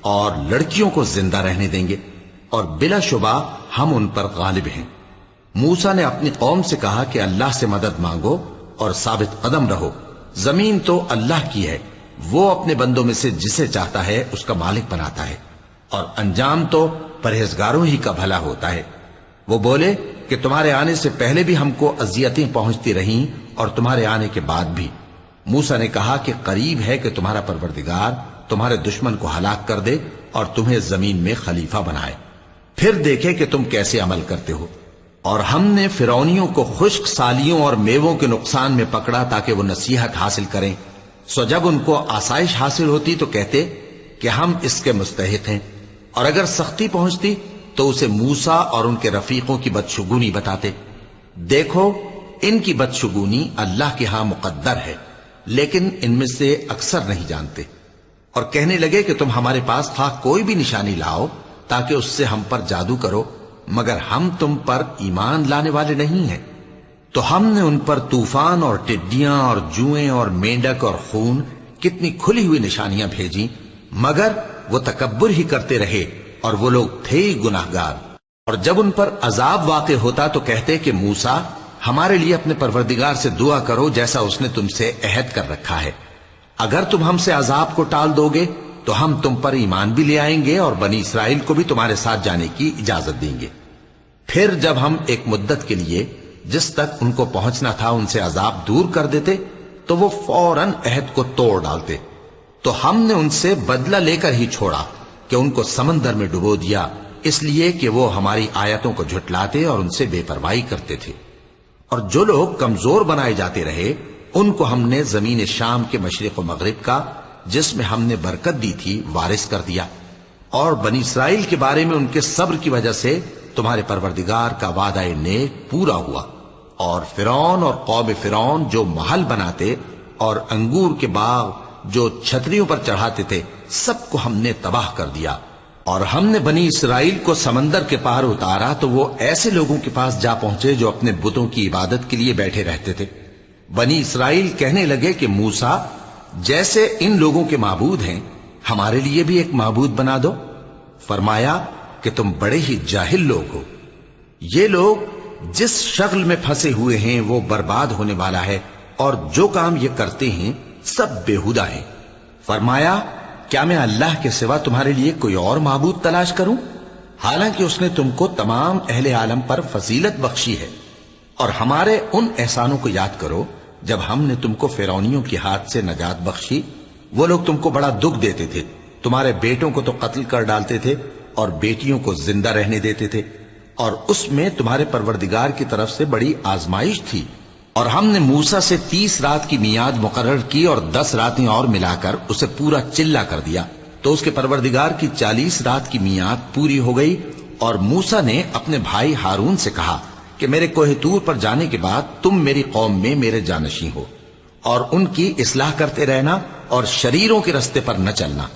[SPEAKER 2] اور لڑکیوں کو زندہ رہنے دیں گے، اور بلا شبہ ہم ان پر غالب ہیں۔ موسیٰ نے اپنی قوم سے کہا کہ اللہ سے مدد مانگو اور ثابت قدم رہو، زمین تو اللہ کی ہے، وہ اپنے بندوں میں سے جسے چاہتا ہے اس کا مالک بناتا ہے، اور انجام تو پرہیزگاروں ہی کا بھلا ہوتا ہے۔ وہ بولے کہ تمہارے آنے سے پہلے بھی ہم کو اذیتیں پہنچتی رہیں اور تمہارے آنے کے بعد بھی۔ موسیٰ نے کہا کہ قریب ہے کہ تمہارا پروردگار تمہارے دشمن کو ہلاک کر دے اور تمہیں زمین میں خلیفہ بنائے، پھر دیکھے کہ تم کیسے عمل کرتے ہو۔ اور ہم نے فرعونیوں کو خشک سالیوں اور میووں کے نقصان میں پکڑا تاکہ وہ نصیحت حاصل کریں، سو جب ان کو آسائش حاصل ہوتی تو کہتے کہ ہم اس کے مستحق ہیں، اور اگر سختی پہنچتی تو اسے موسیٰ اور ان کے رفیقوں کی بدشگونی بتاتے۔ دیکھو ان کی بدشگونی اللہ کے ہاں مقدر ہے، لیکن ان میں سے اکثر نہیں جانتے۔ اور کہنے لگے کہ تم ہمارے پاس خواہ کوئی بھی نشانی لاؤ تاکہ اس سے ہم پر جادو کرو، مگر ہم تم پر ایمان لانے والے نہیں ہیں۔ تو ہم نے ان پر طوفان اور ٹڈیاں اور جوئیں اور مینڈک اور خون کتنی کھلی ہوئی نشانیاں بھیجی، مگر وہ تکبر ہی کرتے رہے اور وہ لوگ تھے ہی گناہگار۔ اور جب ان پر عذاب واقع ہوتا تو کہتے کہ موسیٰ ہمارے لیے اپنے پروردگار سے دعا کرو جیسا اس نے تم سے عہد کر رکھا ہے، اگر تم ہم سے عذاب کو ٹال دو گے تو ہم تم پر ایمان بھی لے آئیں گے اور بنی اسرائیل کو بھی تمہارے ساتھ جانے کی اجازت دیں گے۔ پھر جب ہم ایک مدت کے لیے جس تک ان کو پہنچنا تھا ان سے عذاب دور کر دیتے تو وہ فوراً عہد کو توڑ ڈالتے، تو ہم نے ان سے بدلہ لے کر ہی چھوڑا کہ ان کو سمندر میں ڈبو دیا، اس لیے کہ وہ ہماری آیتوں کو جھٹلاتے اور ان سے بے پرواہی کرتے تھے۔ اور جو لوگ کمزور بنائے جاتے رہے ان کو ہم نے زمین شام کے مشرق و مغرب کا جس میں ہم نے برکت دی تھی وارث کر دیا، اور بنی اسرائیل کے بارے میں ان کے صبر کی وجہ سے تمہارے پروردگار کا وعدہ نیک پورا ہوا۔ اور فرعون اور قوم فرعون جو محل بناتے اور انگور کے باغ جو چھتریوں پر چڑھاتے تھے سب کو ہم نے تباہ کر دیا۔ اور ہم نے بنی اسرائیل کو سمندر کے پار اتارا تو وہ ایسے لوگوں کے پاس جا پہنچے جو اپنے بتوں کی عبادت کے لیے بیٹھے رہتے تھے۔ بنی اسرائیل کہنے لگے کہ موسیٰ جیسے ان لوگوں کے معبود ہیں ہمارے لیے بھی ایک معبود بنا دو۔ فرمایا کہ تم بڑے ہی جاہل لوگ ہو، یہ لوگ جس شغل میں پھنسے ہوئے ہیں وہ برباد ہونے والا ہے، اور جو کام یہ کرتے ہیں سب بیہودہ ہیں۔ فرمایا کیا میں اللہ کے سوا تمہارے لیے کوئی اور معبود تلاش کروں، حالانکہ اس نے تم کو تمام اہل عالم پر فضیلت بخشی ہے۔ اور ہمارے ان احسانوں کو یاد کرو جب ہم نے تم کو فرعونیوں کے ہاتھ سے نجات بخشی، وہ لوگ تم کو بڑا دکھ دیتے تھے، تمہارے بیٹوں کو تو قتل کر ڈالتے تھے اور بیٹیوں کو زندہ رہنے دیتے تھے، اور اس میں تمہارے پروردگار کی طرف سے بڑی آزمائش تھی۔ اور ہم نے موسیٰ سے 30 رات کی میعاد مقرر کی اور 10 راتیں اور ملا کر اسے پورا چلہ کر دیا، تو اس کے پروردگار کی 40 رات کی میعاد پوری ہو گئی۔ اور موسیٰ نے اپنے بھائی ہارون سے کہا کہ میرے کوہ طور پر جانے کے بعد تم میری قوم میں میرے جانشین ہو، اور ان کی اصلاح کرتے رہنا اور شریروں کے رستے پر نہ چلنا۔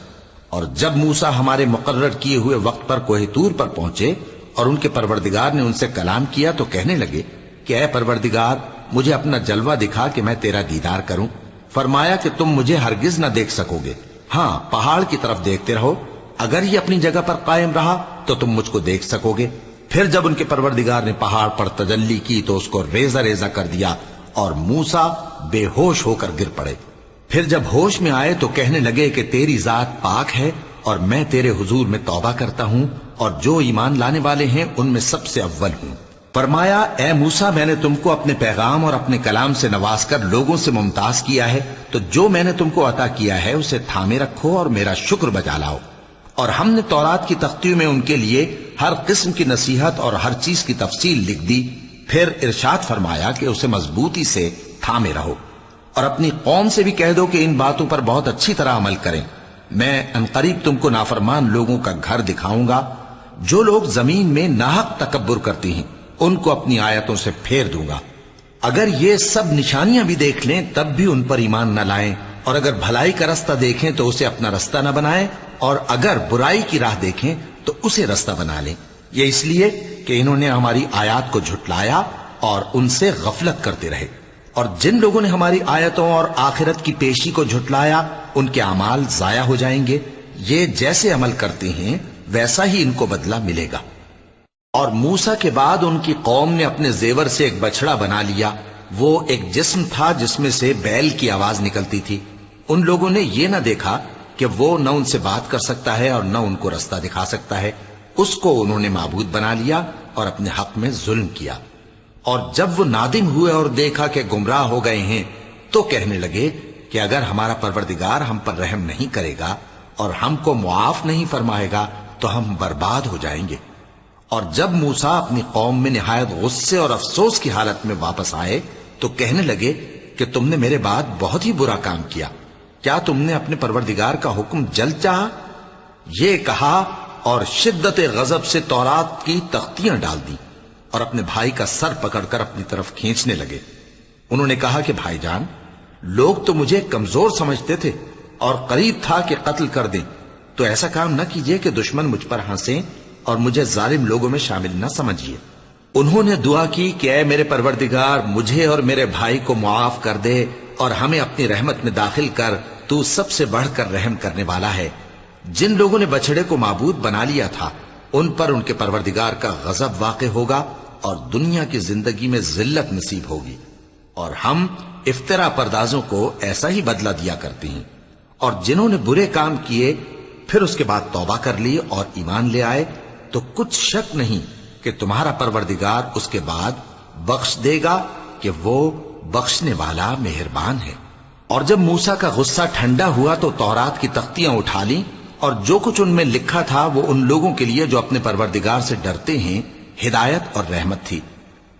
[SPEAKER 2] اور جب موسیٰ ہمارے مقرر کیے ہوئے وقت پر کوہ طور پر پہنچے اور ان کے پروردگار نے ان سے کلام کیا تو کہنے لگے کہ اے پروردگار، مجھے اپنا جلوہ دکھا کہ میں تیرا دیدار کروں۔ فرمایا کہ تم مجھے ہرگز نہ دیکھ سکو گے، ہاں پہاڑ کی طرف دیکھتے رہو، اگر یہ اپنی جگہ پر قائم رہا تو تم مجھ کو دیکھ سکو گے۔ پھر جب ان کے پروردگار نے پہاڑ پر تجلی کی تو اس کو ریزہ ریزہ کر دیا اور موسیٰ بے ہوش ہو کر گر پڑے۔ پھر جب ہوش میں آئے تو کہنے لگے کہ تیری ذات پاک ہے اور میں تیرے حضور میں توبہ کرتا ہوں اور جو ایمان لانے والے ہیں ان میں سب سے اول ہوں۔ فرمایا اے موسیٰ، میں نے تم کو اپنے پیغام اور اپنے کلام سے نواز کر لوگوں سے ممتاز کیا ہے، تو جو میں نے تم کو عطا کیا ہے اسے تھامے رکھو اور میرا شکر بجا لاؤ۔ اور ہم نے تورات کی تختیوں میں ان کے لیے ہر قسم کی نصیحت اور ہر چیز کی تفصیل لکھ دی۔ پھر ارشاد فرمایا کہ اسے مضبوطی سے تھامے رہو، اور اپنی قوم سے بھی کہہ دو کہ ان باتوں پر بہت اچھی طرح عمل کریں۔ میں انقریب تم کو نافرمان لوگوں کا گھر دکھاؤں گا، جو لوگ زمین میں ناحق تکبر کرتی ہیں ان کو اپنی آیتوں سے پھیر دوں گا۔ اگر یہ سب نشانیاں بھی دیکھ لیں تب بھی ان پر ایمان نہ لائیں، اور اگر بھلائی کا رستہ دیکھیں تو اسے اپنا رستہ نہ بنائیں، اور اگر برائی کی راہ دیکھیں تو اسے رستہ بنا لیں۔ یہ اس لیے کہ انہوں نے ہماری آیات کو جھٹلایا اور ان سے غفلت کرتے رہے۔ اور جن لوگوں نے ہماری آیتوں اور آخرت کی پیشی کو جھٹلایا ان کے اعمال ضائع ہو جائیں گے۔ یہ جیسے عمل کرتے ہیں ویسا ہی ان کو بدلہ ملے گا۔ اور موسیٰ کے بعد ان کی قوم نے اپنے زیور سے ایک بچڑا بنا لیا، وہ ایک جسم تھا جس میں سے بیل کی آواز نکلتی تھی۔ ان لوگوں نے یہ نہ دیکھا کہ وہ نہ ان سے بات کر سکتا ہے اور نہ ان کو رستہ دکھا سکتا ہے، اس کو انہوں نے معبود بنا لیا اور اپنے حق میں ظلم کیا۔ اور جب وہ نادم ہوئے اور دیکھا کہ گمراہ ہو گئے ہیں تو کہنے لگے کہ اگر ہمارا پروردگار ہم پر رحم نہیں کرے گا اور ہم کو معاف نہیں فرمائے گا تو ہم برباد ہو جائیں گے۔ اور جب موسیٰ اپنی قوم میں نہایت غصے اور افسوس کی حالت میں واپس آئے تو کہنے لگے کہ تم نے میرے بعد بہت ہی برا کام کیا، کیا تم نے اپنے پروردگار کا حکم جلد چاہا؟ یہ کہا اور شدت غضب سے تورات کی تختیاں ڈال دی اور اپنے بھائی کا سر پکڑ کر اپنی طرف کھینچنے لگے۔ انہوں نے کہا کہ بھائی جان، لوگ تو مجھے کمزور سمجھتے تھے اور قریب تھا کہ قتل کر دیں، تو ایسا کام نہ کیجیے کہ دشمن مجھ پر ہنسیں اور مجھے ظالم لوگوں میں شامل نہ سمجھیے۔ انہوں نے دعا کی کہ اے میرے پروردگار، مجھے اور میرے بھائی کو معاف کر دے اور ہمیں اپنی رحمت میں داخل کر، تو سب سے بڑھ کر رحم کرنے والا ہے۔ جن لوگوں نے بچڑے کو معبود بنا لیا تھا ان پر ان کے پروردگار کا غضب واقع ہوگا اور دنیا کی زندگی میں ذلت نصیب ہوگی، اور ہم افترا پردازوں کو ایسا ہی بدلہ دیا کرتے ہیں۔ اور جنہوں نے برے کام کیے پھر اس کے بعد توبہ کر لی اور ایمان لے آئے تو کچھ شک نہیں کہ تمہارا پروردگار اس کے بعد بخش دے گا کہ وہ بخشنے والا مہربان ہے۔ اور جب موسیٰ کا غصہ ٹھنڈا ہوا تو تورات کی تختیاں اٹھا لیں، اور جو کچھ ان میں لکھا تھا وہ ان لوگوں کے لیے جو اپنے پروردگار سے ڈرتے ہیں ہدایت اور رحمت تھی۔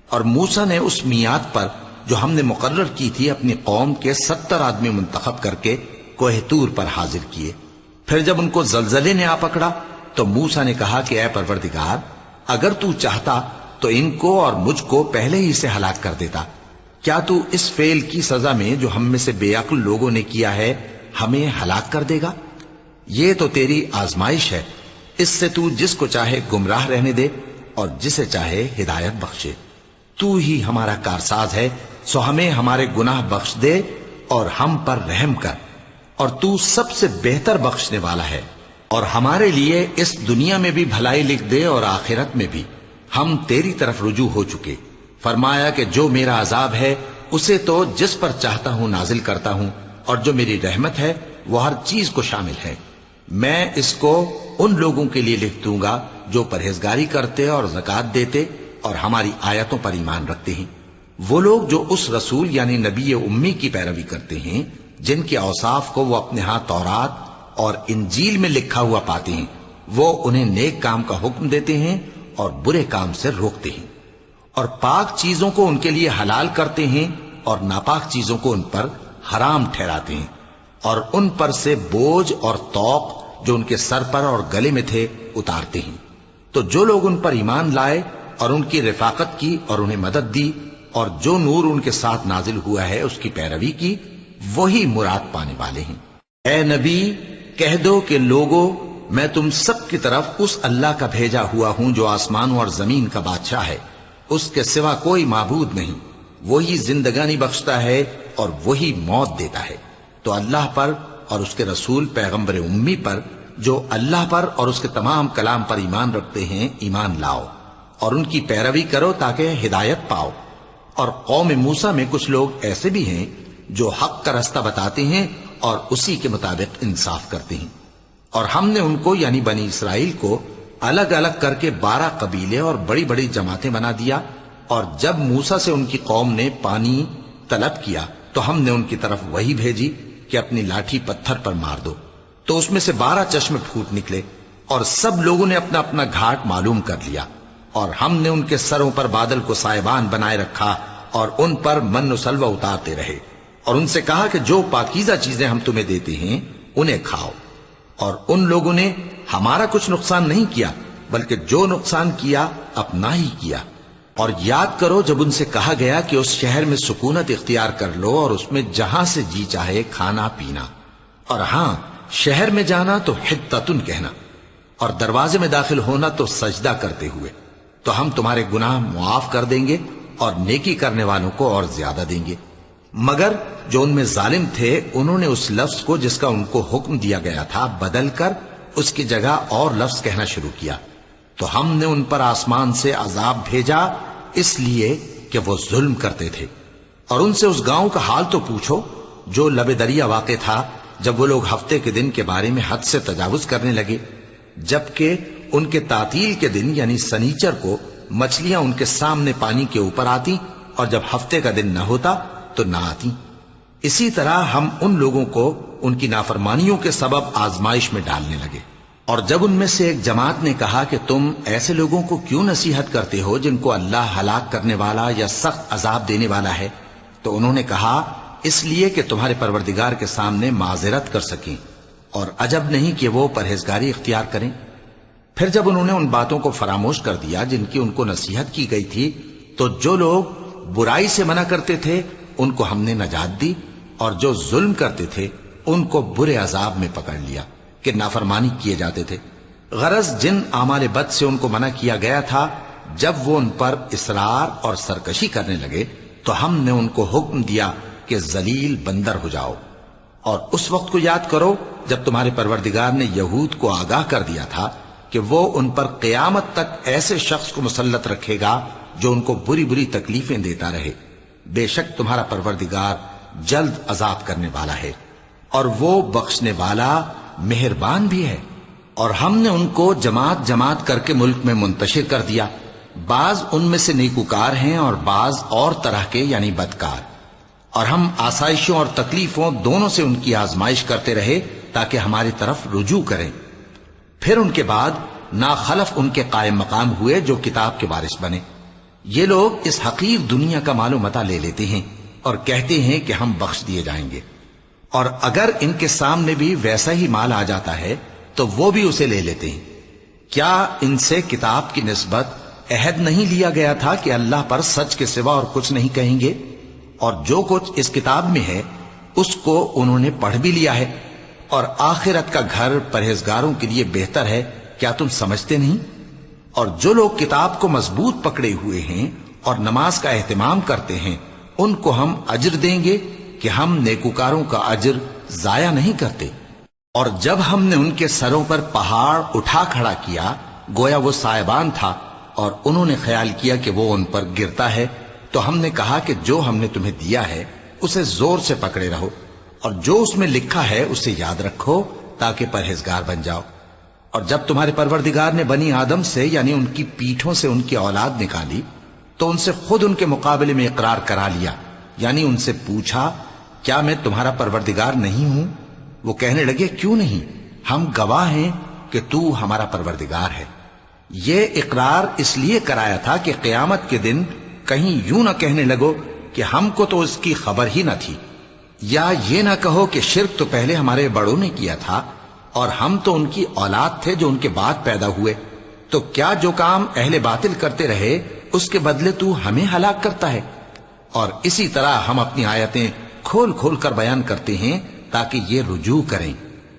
[SPEAKER 2] اور موسیٰ نے اس میعاد پر جو ہم نے مقرر کی تھی اپنی قوم کے 70 آدمی منتخب کر کے کوہ طور پر حاضر کیے۔ پھر جب ان کو زلزلے نے آ پکڑا تو موسیٰ نے کہا کہ اے پروردگار، اگر تو چاہتا تو ان کو اور مجھ کو پہلے ہی سے ہلاک کر دیتا۔ کیا تو اس فعل کی سزا میں جو ہم میں سے بے عقل لوگوں نے کیا ہے ہمیں ہلاک کر دے گا؟ یہ تو تیری آزمائش ہے، اس سے تو جس کو چاہے گمراہ رہنے دے اور جسے چاہے ہدایت بخشے۔ تو ہی ہمارا کارساز ہے، سو ہمیں ہمارے گناہ بخش دے اور ہم پر رحم کر، اور تو سب سے بہتر بخشنے والا ہے۔ اور ہمارے لیے اس دنیا میں بھی بھلائی لکھ دے اور آخرت میں بھی، ہم تیری طرف رجوع ہو چکے۔ فرمایا کہ جو میرا عذاب ہے اسے تو جس پر چاہتا ہوں نازل کرتا ہوں، اور جو میری رحمت ہے وہ ہر چیز کو شامل ہے۔ میں اس کو ان لوگوں کے لیے لکھ دوں گا جو پرہیزگاری کرتے اور زکوٰۃ دیتے اور ہماری آیتوں پر ایمان رکھتے ہیں، وہ لوگ جو اس رسول یعنی نبی امی کی پیروی کرتے ہیں جن کے اوصاف کو وہ اپنے ہاں تورات اور انجیل میں لکھا ہوا پاتے ہیں، وہ انہیں نیک کام کا حکم دیتے ہیں اور برے کام سے روکتے ہیں، اور پاک چیزوں کو ان کے لیے حلال کرتے ہیں اور ناپاک چیزوں کو ان پر حرام ٹھہراتے ہیں، اور ان پر سے بوجھ اور طوق جو ان کے سر پر اور گلے میں تھے اتارتے ہیں۔ تو جو لوگ ان پر ایمان لائے اور ان کی رفاقت کی اور انہیں مدد دی اور جو نور ان کے ساتھ نازل ہوا ہے اس کی پیروی کی، وہی مراد پانے والے ہیں۔ اے نبی کہہ دو کہ لوگو، میں تم سب کی طرف اس اللہ کا بھیجا ہوا ہوں جو آسمانوں اور زمین کا بادشاہ ہے، اس کے سوا کوئی معبود نہیں، وہی زندگانی بخشتا ہے اور وہی موت دیتا ہے۔ تو اللہ پر اور اس کے رسول پیغمبر امی پر جو اللہ پر اور اس کے تمام کلام پر ایمان رکھتے ہیں ایمان لاؤ اور ان کی پیروی کرو تاکہ ہدایت پاؤ۔ اور قوم موسیٰ میں کچھ لوگ ایسے بھی ہیں جو حق کا رستہ بتاتے ہیں اور اسی کے مطابق انصاف کرتے ہیں، اور ہم نے ان کو یعنی بنی اسرائیل کو الگ الگ کر کے 12 قبیلے اور بڑی بڑی جماعتیں بنا دیا، اور جب موسیٰ سے ان کی قوم نے پانی طلب کیا تو ہم نے ان کی طرف وہی بھیجی کہ اپنی لاٹھی پتھر پر مار دو، تو اس میں سے 12 چشمے پھوٹ نکلے، اور سب لوگوں نے اپنا اپنا گھاٹ معلوم کر لیا، اور ہم نے ان کے سروں پر بادل کو سائبان بنائے رکھا اور ان پر من و سلوہ اتارتے رہے، اور ان سے کہا کہ جو پاکیزہ چیزیں ہم تمہیں دیتے ہیں انہیں کھاؤ۔ اور ان لوگوں نے ہمارا کچھ نقصان نہیں کیا بلکہ جو نقصان کیا اپنا ہی کیا۔ اور یاد کرو جب ان سے کہا گیا کہ اس شہر میں سکونت اختیار کر لو اور اس میں جہاں سے جی چاہے کھانا پینا، اور ہاں شہر میں جانا تو حطتن کہنا، اور دروازے میں داخل ہونا تو سجدہ کرتے ہوئے، تو ہم تمہارے گناہ معاف کر دیں گے اور نیکی کرنے والوں کو اور زیادہ دیں گے۔ مگر جو ان میں ظالم تھے انہوں نے اس لفظ کو جس کا ان کو حکم دیا گیا تھا بدل کر اس کی جگہ اور لفظ کہنا شروع کیا، تو ہم نے ان پر آسمان سے عذاب بھیجا اس لیے کہ وہ ظلم کرتے تھے۔ اور ان سے اس گاؤں کا حال تو پوچھو جو لب دریا واقع تھا، جب وہ لوگ ہفتے کے دن کے بارے میں حد سے تجاوز کرنے لگے، جبکہ ان کے تعطیل کے دن یعنی سنیچر کو مچھلیاں ان کے سامنے پانی کے اوپر آتی، اور جب ہفتے کا دن نہ ہوتا تو نہ آتی۔ اسی طرح ہم ان لوگوں کو ان کی نافرمانیوں کے سبب آزمائش میں ڈالنے لگے۔ اور جب ان میں سے ایک جماعت نے کہا کہ تم ایسے لوگوں کو کیوں نصیحت کرتے ہو جن کو اللہ ہلاک کرنے والا یا سخت عذاب دینے والا ہے، تو انہوں نے کہا اس لیے کہ تمہارے پروردگار کے سامنے معذرت کر سکیں، اور عجب نہیں کہ وہ پرہیزگاری اختیار کریں۔ پھر جب انہوں نے ان باتوں کو فراموش کر دیا جن کی ان کو نصیحت کی گئی تھی، تو جو لوگ برائی سے منع کرتے تھے ان کو ہم نے نجات دی، اور جو ظلم کرتے تھے ان کو برے عذاب میں پکڑ لیا کہ نافرمانی کیے جاتے تھے۔ غرض جن اعمال بد سے ان کو منع کیا گیا تھا، جب وہ ان پر اصرار اور سرکشی کرنے لگے تو ہم نے ان کو حکم دیا کہ ذلیل بندر ہو جاؤ۔ اور اس وقت کو یاد کرو جب تمہارے پروردگار نے یہود کو آگاہ کر دیا تھا کہ وہ ان پر قیامت تک ایسے شخص کو مسلط رکھے گا جو ان کو بری بری تکلیفیں دیتا رہے۔ بے شک تمہارا پروردگار جلد عذاب کرنے والا ہے، اور وہ بخشنے والا مہربان بھی ہے۔ اور ہم نے ان کو جماعت جماعت کر کے ملک میں منتشر کر دیا، بعض ان میں سے نیکوکار ہیں اور بعض اور طرح کے یعنی بدکار، اور ہم آسائشوں اور تکلیفوں دونوں سے ان کی آزمائش کرتے رہے تاکہ ہماری طرف رجوع کریں۔ پھر ان کے بعد ناخلف ان کے قائم مقام ہوئے جو کتاب کے وارث بنے۔ یہ لوگ اس حقیر دنیا کا مال و متاع لے لیتے ہیں اور کہتے ہیں کہ ہم بخش دیے جائیں گے، اور اگر ان کے سامنے بھی ویسا ہی مال آ جاتا ہے تو وہ بھی اسے لے لیتے ہیں۔ کیا ان سے کتاب کی نسبت عہد نہیں لیا گیا تھا کہ اللہ پر سچ کے سوا اور کچھ نہیں کہیں گے؟ اور جو کچھ اس کتاب میں ہے اس کو انہوں نے پڑھ بھی لیا ہے، اور آخرت کا گھر پرہیزگاروں کے لیے بہتر ہے، کیا تم سمجھتے نہیں؟ اور جو لوگ کتاب کو مضبوط پکڑے ہوئے ہیں اور نماز کا اہتمام کرتے ہیں ان کو ہم اجر دیں گے کہ ہم نیکوکاروں کا اجر ضائع نہیں کرتے۔ اور جب ہم نے ان کے سروں پر پہاڑ اٹھا کھڑا کیا گویا وہ سائبان تھا، اور انہوں نے خیال کیا کہ وہ ان پر گرتا ہے، تو ہم نے کہا کہ جو ہم نے تمہیں دیا ہے اسے زور سے پکڑے رہو، اور جو اس میں لکھا ہے اسے یاد رکھو تاکہ پرہیزگار بن جاؤ۔ اور جب تمہارے پروردگار نے بنی آدم سے یعنی ان کی پیٹھوں سے ان کی اولاد نکالی تو ان سے خود ان کے مقابلے میں اقرار کرا لیا، یعنی ان سے پوچھا کیا میں تمہارا پروردگار نہیں ہوں؟ وہ کہنے لگے کیوں نہیں، ہم گواہ ہیں کہ تو ہمارا پروردگار ہے۔ یہ اقرار اس لیے کرایا تھا کہ قیامت کے دن کہیں یوں نہ کہنے لگو کہ ہم کو تو اس کی خبر ہی نہ تھی، یا یہ نہ کہو کہ شرک تو پہلے ہمارے بڑوں نے کیا تھا اور ہم تو ان کی اولاد تھے جو ان کے بعد پیدا ہوئے، تو کیا جو کام اہل باطل کرتے رہے اس کے بدلے تو ہمیں ہلاک کرتا ہے؟ اور اسی طرح ہم اپنی آیتیں کھول کھول کر بیان کرتے ہیں تاکہ یہ رجوع کریں،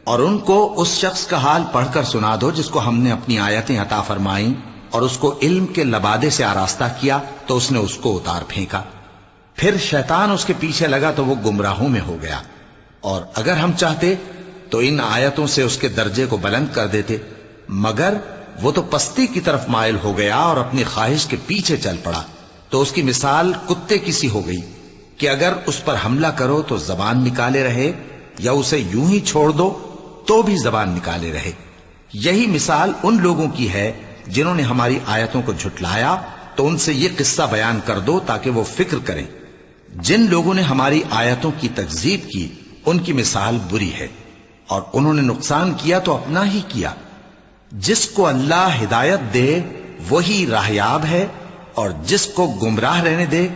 [SPEAKER 2] اور ان کو اس شخص کا حال پڑھ کر سنا دو جس کو ہم نے اپنی آیتیں عطا فرمائیں اور اس کو علم کے لبادے سے آراستہ کیا تو اس نے اس کو اتار پھینکا، پھر شیطان اس کے پیچھے لگا تو وہ گمراہوں میں ہو گیا، اور اگر ہم چاہتے تو ان آیتوں سے اس کے درجے کو بلند کر دیتے، مگر وہ تو پستی کی طرف مائل ہو گیا اور اپنی خواہش کے پیچھے چل پڑا، تو اس کی مثال کتے کی سی ہو گئی کہ اگر اس پر حملہ کرو تو زبان نکالے رہے، یا اسے یوں ہی چھوڑ دو تو بھی زبان نکالے رہے۔ یہی مثال ان لوگوں کی ہے جنہوں نے ہماری آیتوں کو جھٹلایا، تو ان سے یہ قصہ بیان کر دو تاکہ وہ فکر کریں۔ جن لوگوں نے ہماری آیتوں کی تکذیب کی ان کی مثال بری ہے، اور انہوں نے نقصان کیا تو اپنا ہی کیا۔ جس کو اللہ ہدایت دے وہی راہیاب ہے، اور جس کو گمراہ رہنے دے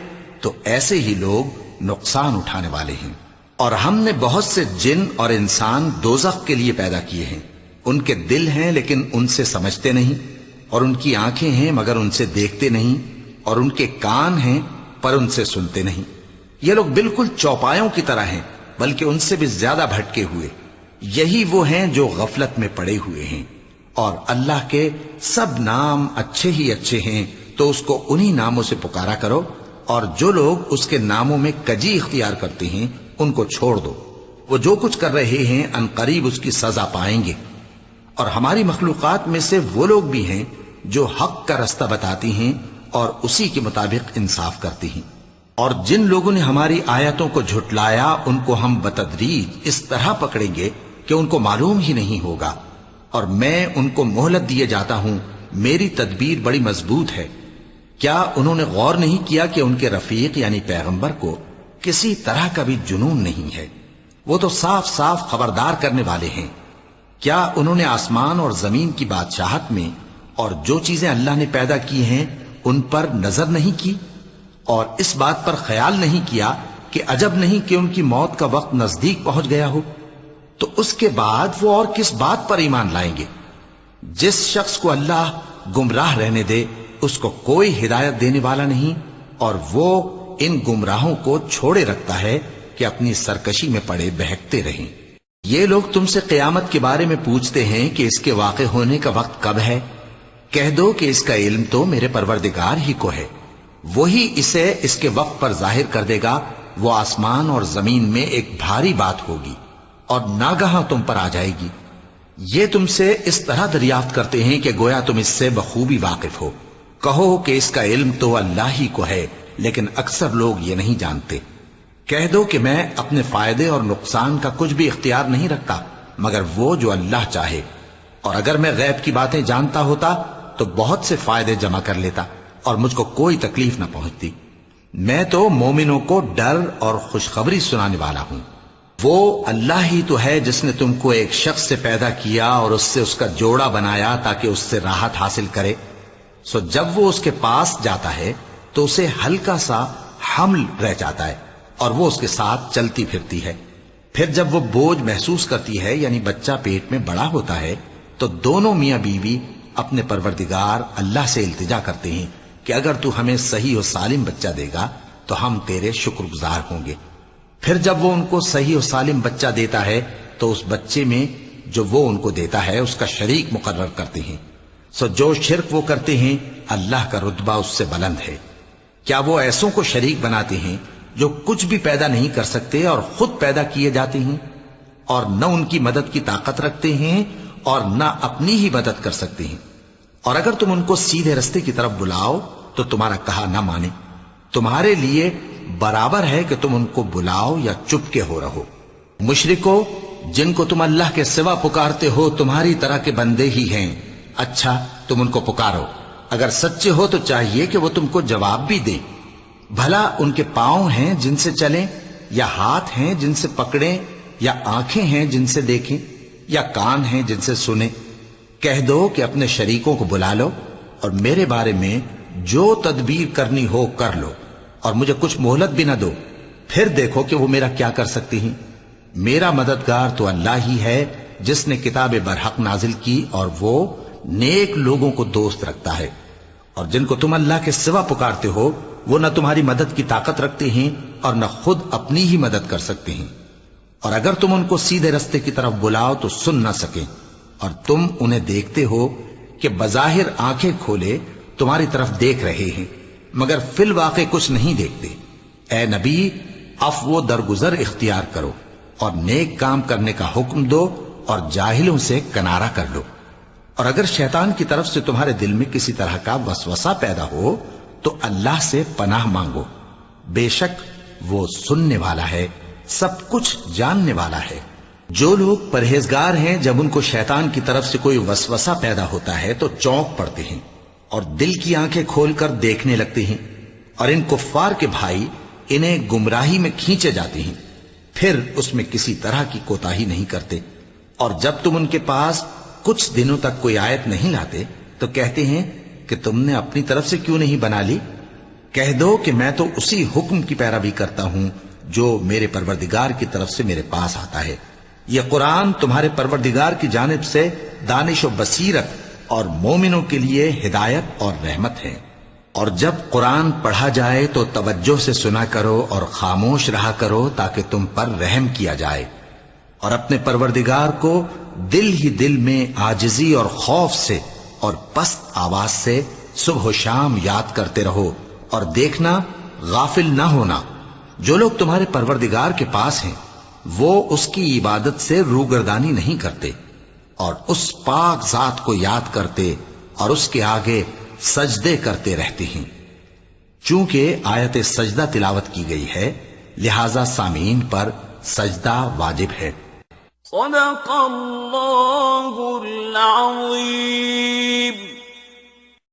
[SPEAKER 2] تو ایسے ہی لوگ نقصان اٹھانے والے ہیں۔ اور ہم نے بہت سے جن اور انسان دوزخ کے لیے پیدا کیے ہیں، ان کے دل ہیں لیکن ان سے سمجھتے نہیں، اور ان کی آنکھیں ہیں مگر ان سے دیکھتے نہیں، اور ان کے کان ہیں پر ان سے سنتے نہیں۔ یہ لوگ بالکل چوپایوں کی طرح ہیں، بلکہ ان سے بھی زیادہ بھٹکے ہوئے۔ یہی وہ ہیں جو غفلت میں پڑے ہوئے ہیں، اور اللہ کے سب نام اچھے ہی اچھے ہیں، تو اس کو انہی ناموں سے پکارا کرو، اور جو لوگ اس کے ناموں میں کجی اختیار کرتے ہیں ان کو چھوڑ دو، وہ جو کچھ کر رہے ہیں ان قریب اس کی سزا پائیں گے۔ اور ہماری مخلوقات میں سے وہ لوگ بھی ہیں جو حق کا رستہ بتاتی ہیں اور اسی کے مطابق انصاف کرتی ہیں، اور جن لوگوں نے ہماری آیتوں کو جھٹلایا ان کو ہم بتدریج اس طرح پکڑیں گے کہ ان کو معلوم ہی نہیں ہوگا، اور میں ان کو مہلت دیے جاتا ہوں، میری تدبیر بڑی مضبوط ہے۔ کیا انہوں نے غور نہیں کیا کہ ان کے رفیق یعنی پیغمبر کو کسی طرح کا بھی جنون نہیں ہے؟ وہ تو صاف صاف خبردار کرنے والے ہیں۔ کیا انہوں نے آسمان اور زمین کی بادشاہت میں اور جو چیزیں اللہ نے پیدا کی ہیں ان پر نظر نہیں کی، اور اس بات پر خیال نہیں کیا کہ عجب نہیں کہ ان کی موت کا وقت نزدیک پہنچ گیا ہو؟ تو اس کے بعد وہ اور کس بات پر ایمان لائیں گے؟ جس شخص کو اللہ گمراہ رہنے دے اس کو کوئی ہدایت دینے والا نہیں، اور وہ ان گمراہوں کو چھوڑے رکھتا ہے کہ اپنی سرکشی میں پڑے بہکتے رہیں۔ یہ لوگ تم سے قیامت کے بارے میں پوچھتے ہیں کہ اس کے واقع ہونے کا وقت کب ہے؟ کہہ دو کہ اس کا علم تو میرے پروردگار ہی کو ہے، وہی اسے اس کے وقت پر ظاہر کر دے گا۔ وہ آسمان اور زمین میں ایک بھاری بات ہوگی اور ناگہاں تم پر آ جائے گی۔ یہ تم سے اس طرح دریافت کرتے ہیں کہ گویا تم اس سے بخوبی واقف ہو۔ کہو کہ اس کا علم تو اللہ ہی کو ہے، لیکن اکثر لوگ یہ نہیں جانتے۔ کہہ دو کہ میں اپنے فائدے اور نقصان کا کچھ بھی اختیار نہیں رکھتا مگر وہ جو اللہ چاہے، اور اگر میں غیب کی باتیں جانتا ہوتا تو بہت سے فائدے جمع کر لیتا اور مجھ کو کوئی تکلیف نہ پہنچتی۔ میں تو مومنوں کو ڈر اور خوشخبری سنانے والا ہوں۔ وہ اللہ ہی تو ہے جس نے تم کو ایک شخص سے پیدا کیا اور اس سے اس کا جوڑا بنایا تاکہ اس سے راحت حاصل کرے، سو جب وہ اس کے پاس جاتا ہے تو اسے ہلکا سا حمل رہ جاتا ہے اور وہ اس کے ساتھ چلتی پھرتی ہے۔ پھر جب وہ بوجھ محسوس کرتی ہے یعنی بچہ پیٹ میں بڑا ہوتا ہے تو دونوں میاں بیوی اپنے پروردگار اللہ سے التجا کرتے ہیں کہ اگر تو ہمیں صحیح و سالم بچہ دے گا تو ہم تیرے شکر گزار ہوں گے۔ پھر جب وہ ان کو صحیح و سالم بچہ دیتا ہے تو اس بچے میں جو وہ ان کو دیتا ہے اس کا شریک مقرر کرتے ہیں، سو جو شرک وہ کرتے ہیں اللہ کا رتبہ اس سے بلند ہے۔ کیا وہ ایسوں کو شریک بناتے ہیں جو کچھ بھی پیدا نہیں کر سکتے اور خود پیدا کیے جاتے ہیں، اور نہ ان کی مدد کی طاقت رکھتے ہیں اور نہ اپنی ہی مدد کر سکتے ہیں؟ اور اگر تم ان کو سیدھے رستے کی طرف بلاؤ تو تمہارا کہا نہ مانے، تمہارے لیے برابر ہے کہ تم ان کو بلاؤ یا چپ کے ہو رہو۔ مشرکو، جن کو تم اللہ کے سوا پکارتے ہو تمہاری طرح کے بندے ہی ہیں، اچھا تم ان کو پکارو، اگر سچے ہو تو چاہیے کہ وہ تم کو جواب بھی دیں۔ بھلا ان کے پاؤں ہیں جن سے چلیں، یا ہاتھ ہیں جن سے پکڑیں، یا آنکھیں ہیں جن سے دیکھیں، یا کان ہیں جن سے سنیں؟ کہہ دو کہ اپنے شریکوں کو بلا لو اور میرے بارے میں جو تدبیر کرنی ہو کر لو، اور مجھے کچھ مہلت بھی نہ دو، پھر دیکھو کہ وہ میرا کیا کر سکتی ہیں۔ میرا مددگار تو اللہ ہی ہے جس نے کتاب برحق نازل کی، اور وہ نیک لوگوں کو دوست رکھتا ہے۔ اور جن کو تم اللہ کے سوا پکارتے ہو وہ نہ تمہاری مدد کی طاقت رکھتے ہیں اور نہ خود اپنی ہی مدد کر سکتے ہیں، اور اگر تم ان کو سیدھے رستے کی طرف بلاؤ تو سن نہ سکیں، اور تم انہیں دیکھتے ہو کہ بظاہر آنکھیں کھولے تمہاری طرف دیکھ رہے ہیں مگر فی الواقع کچھ نہیں دیکھتے۔ اے نبی، عفو و درگزر اختیار کرو اور نیک کام کرنے کا حکم دو اور جاہلوں سے کنارہ کر لو۔ اور اگر شیطان کی طرف سے تمہارے دل میں کسی طرح کا وسوسہ پیدا ہو تو اللہ سے پناہ مانگو، بے شک وہ سننے والا ہے، سب کچھ جاننے والا ہے۔ جو لوگ پرہیزگار ہیں جب ان کو شیطان کی طرف سے کوئی وسوسہ پیدا ہوتا ہے تو چونک پڑتے ہیں اور دل کی آنکھیں کھول کر دیکھنے لگتے ہیں، اور ان کفار کے بھائی انہیں گمراہی میں کھینچے جاتے ہیں، پھر اس میں کسی طرح کی کوتاہی نہیں کرتے، اور جب تم ان کے پاس کچھ دنوں تک کوئی آیت نہیں لاتے تو کہتے ہیں کہ تم نے اپنی طرف سے کیوں نہیں بنا لی۔ کہہ دو کہ میں تو اسی حکم کی پیروی کرتا ہوں جو میرے پروردگار کی طرف سے میرے پاس آتا ہے۔ یہ قرآن تمہارے پروردگار کی جانب سے دانش و بصیرت اور مومنوں کے لیے ہدایت اور رحمت ہے۔ اور جب قرآن پڑھا جائے تو توجہ سے سنا کرو اور خاموش رہا کرو تاکہ تم پر رحم کیا جائے، اور اپنے پروردگار کو دل ہی دل میں عاجزی اور خوف سے اور پست آواز سے صبح و شام یاد کرتے رہو، اور دیکھنا غافل نہ ہونا، جو لوگ تمہارے پروردگار کے پاس ہیں وہ اس کی عبادت سے روگردانی نہیں کرتے، اور اس پاک ذات کو یاد کرتے اور اس کے آگے سجدے کرتے رہتے ہیں۔ چونکہ آیت سجدہ تلاوت کی گئی ہے لہذا سامعین پر سجدہ واجب ہے۔
[SPEAKER 3] صدق اللہ العظیم۔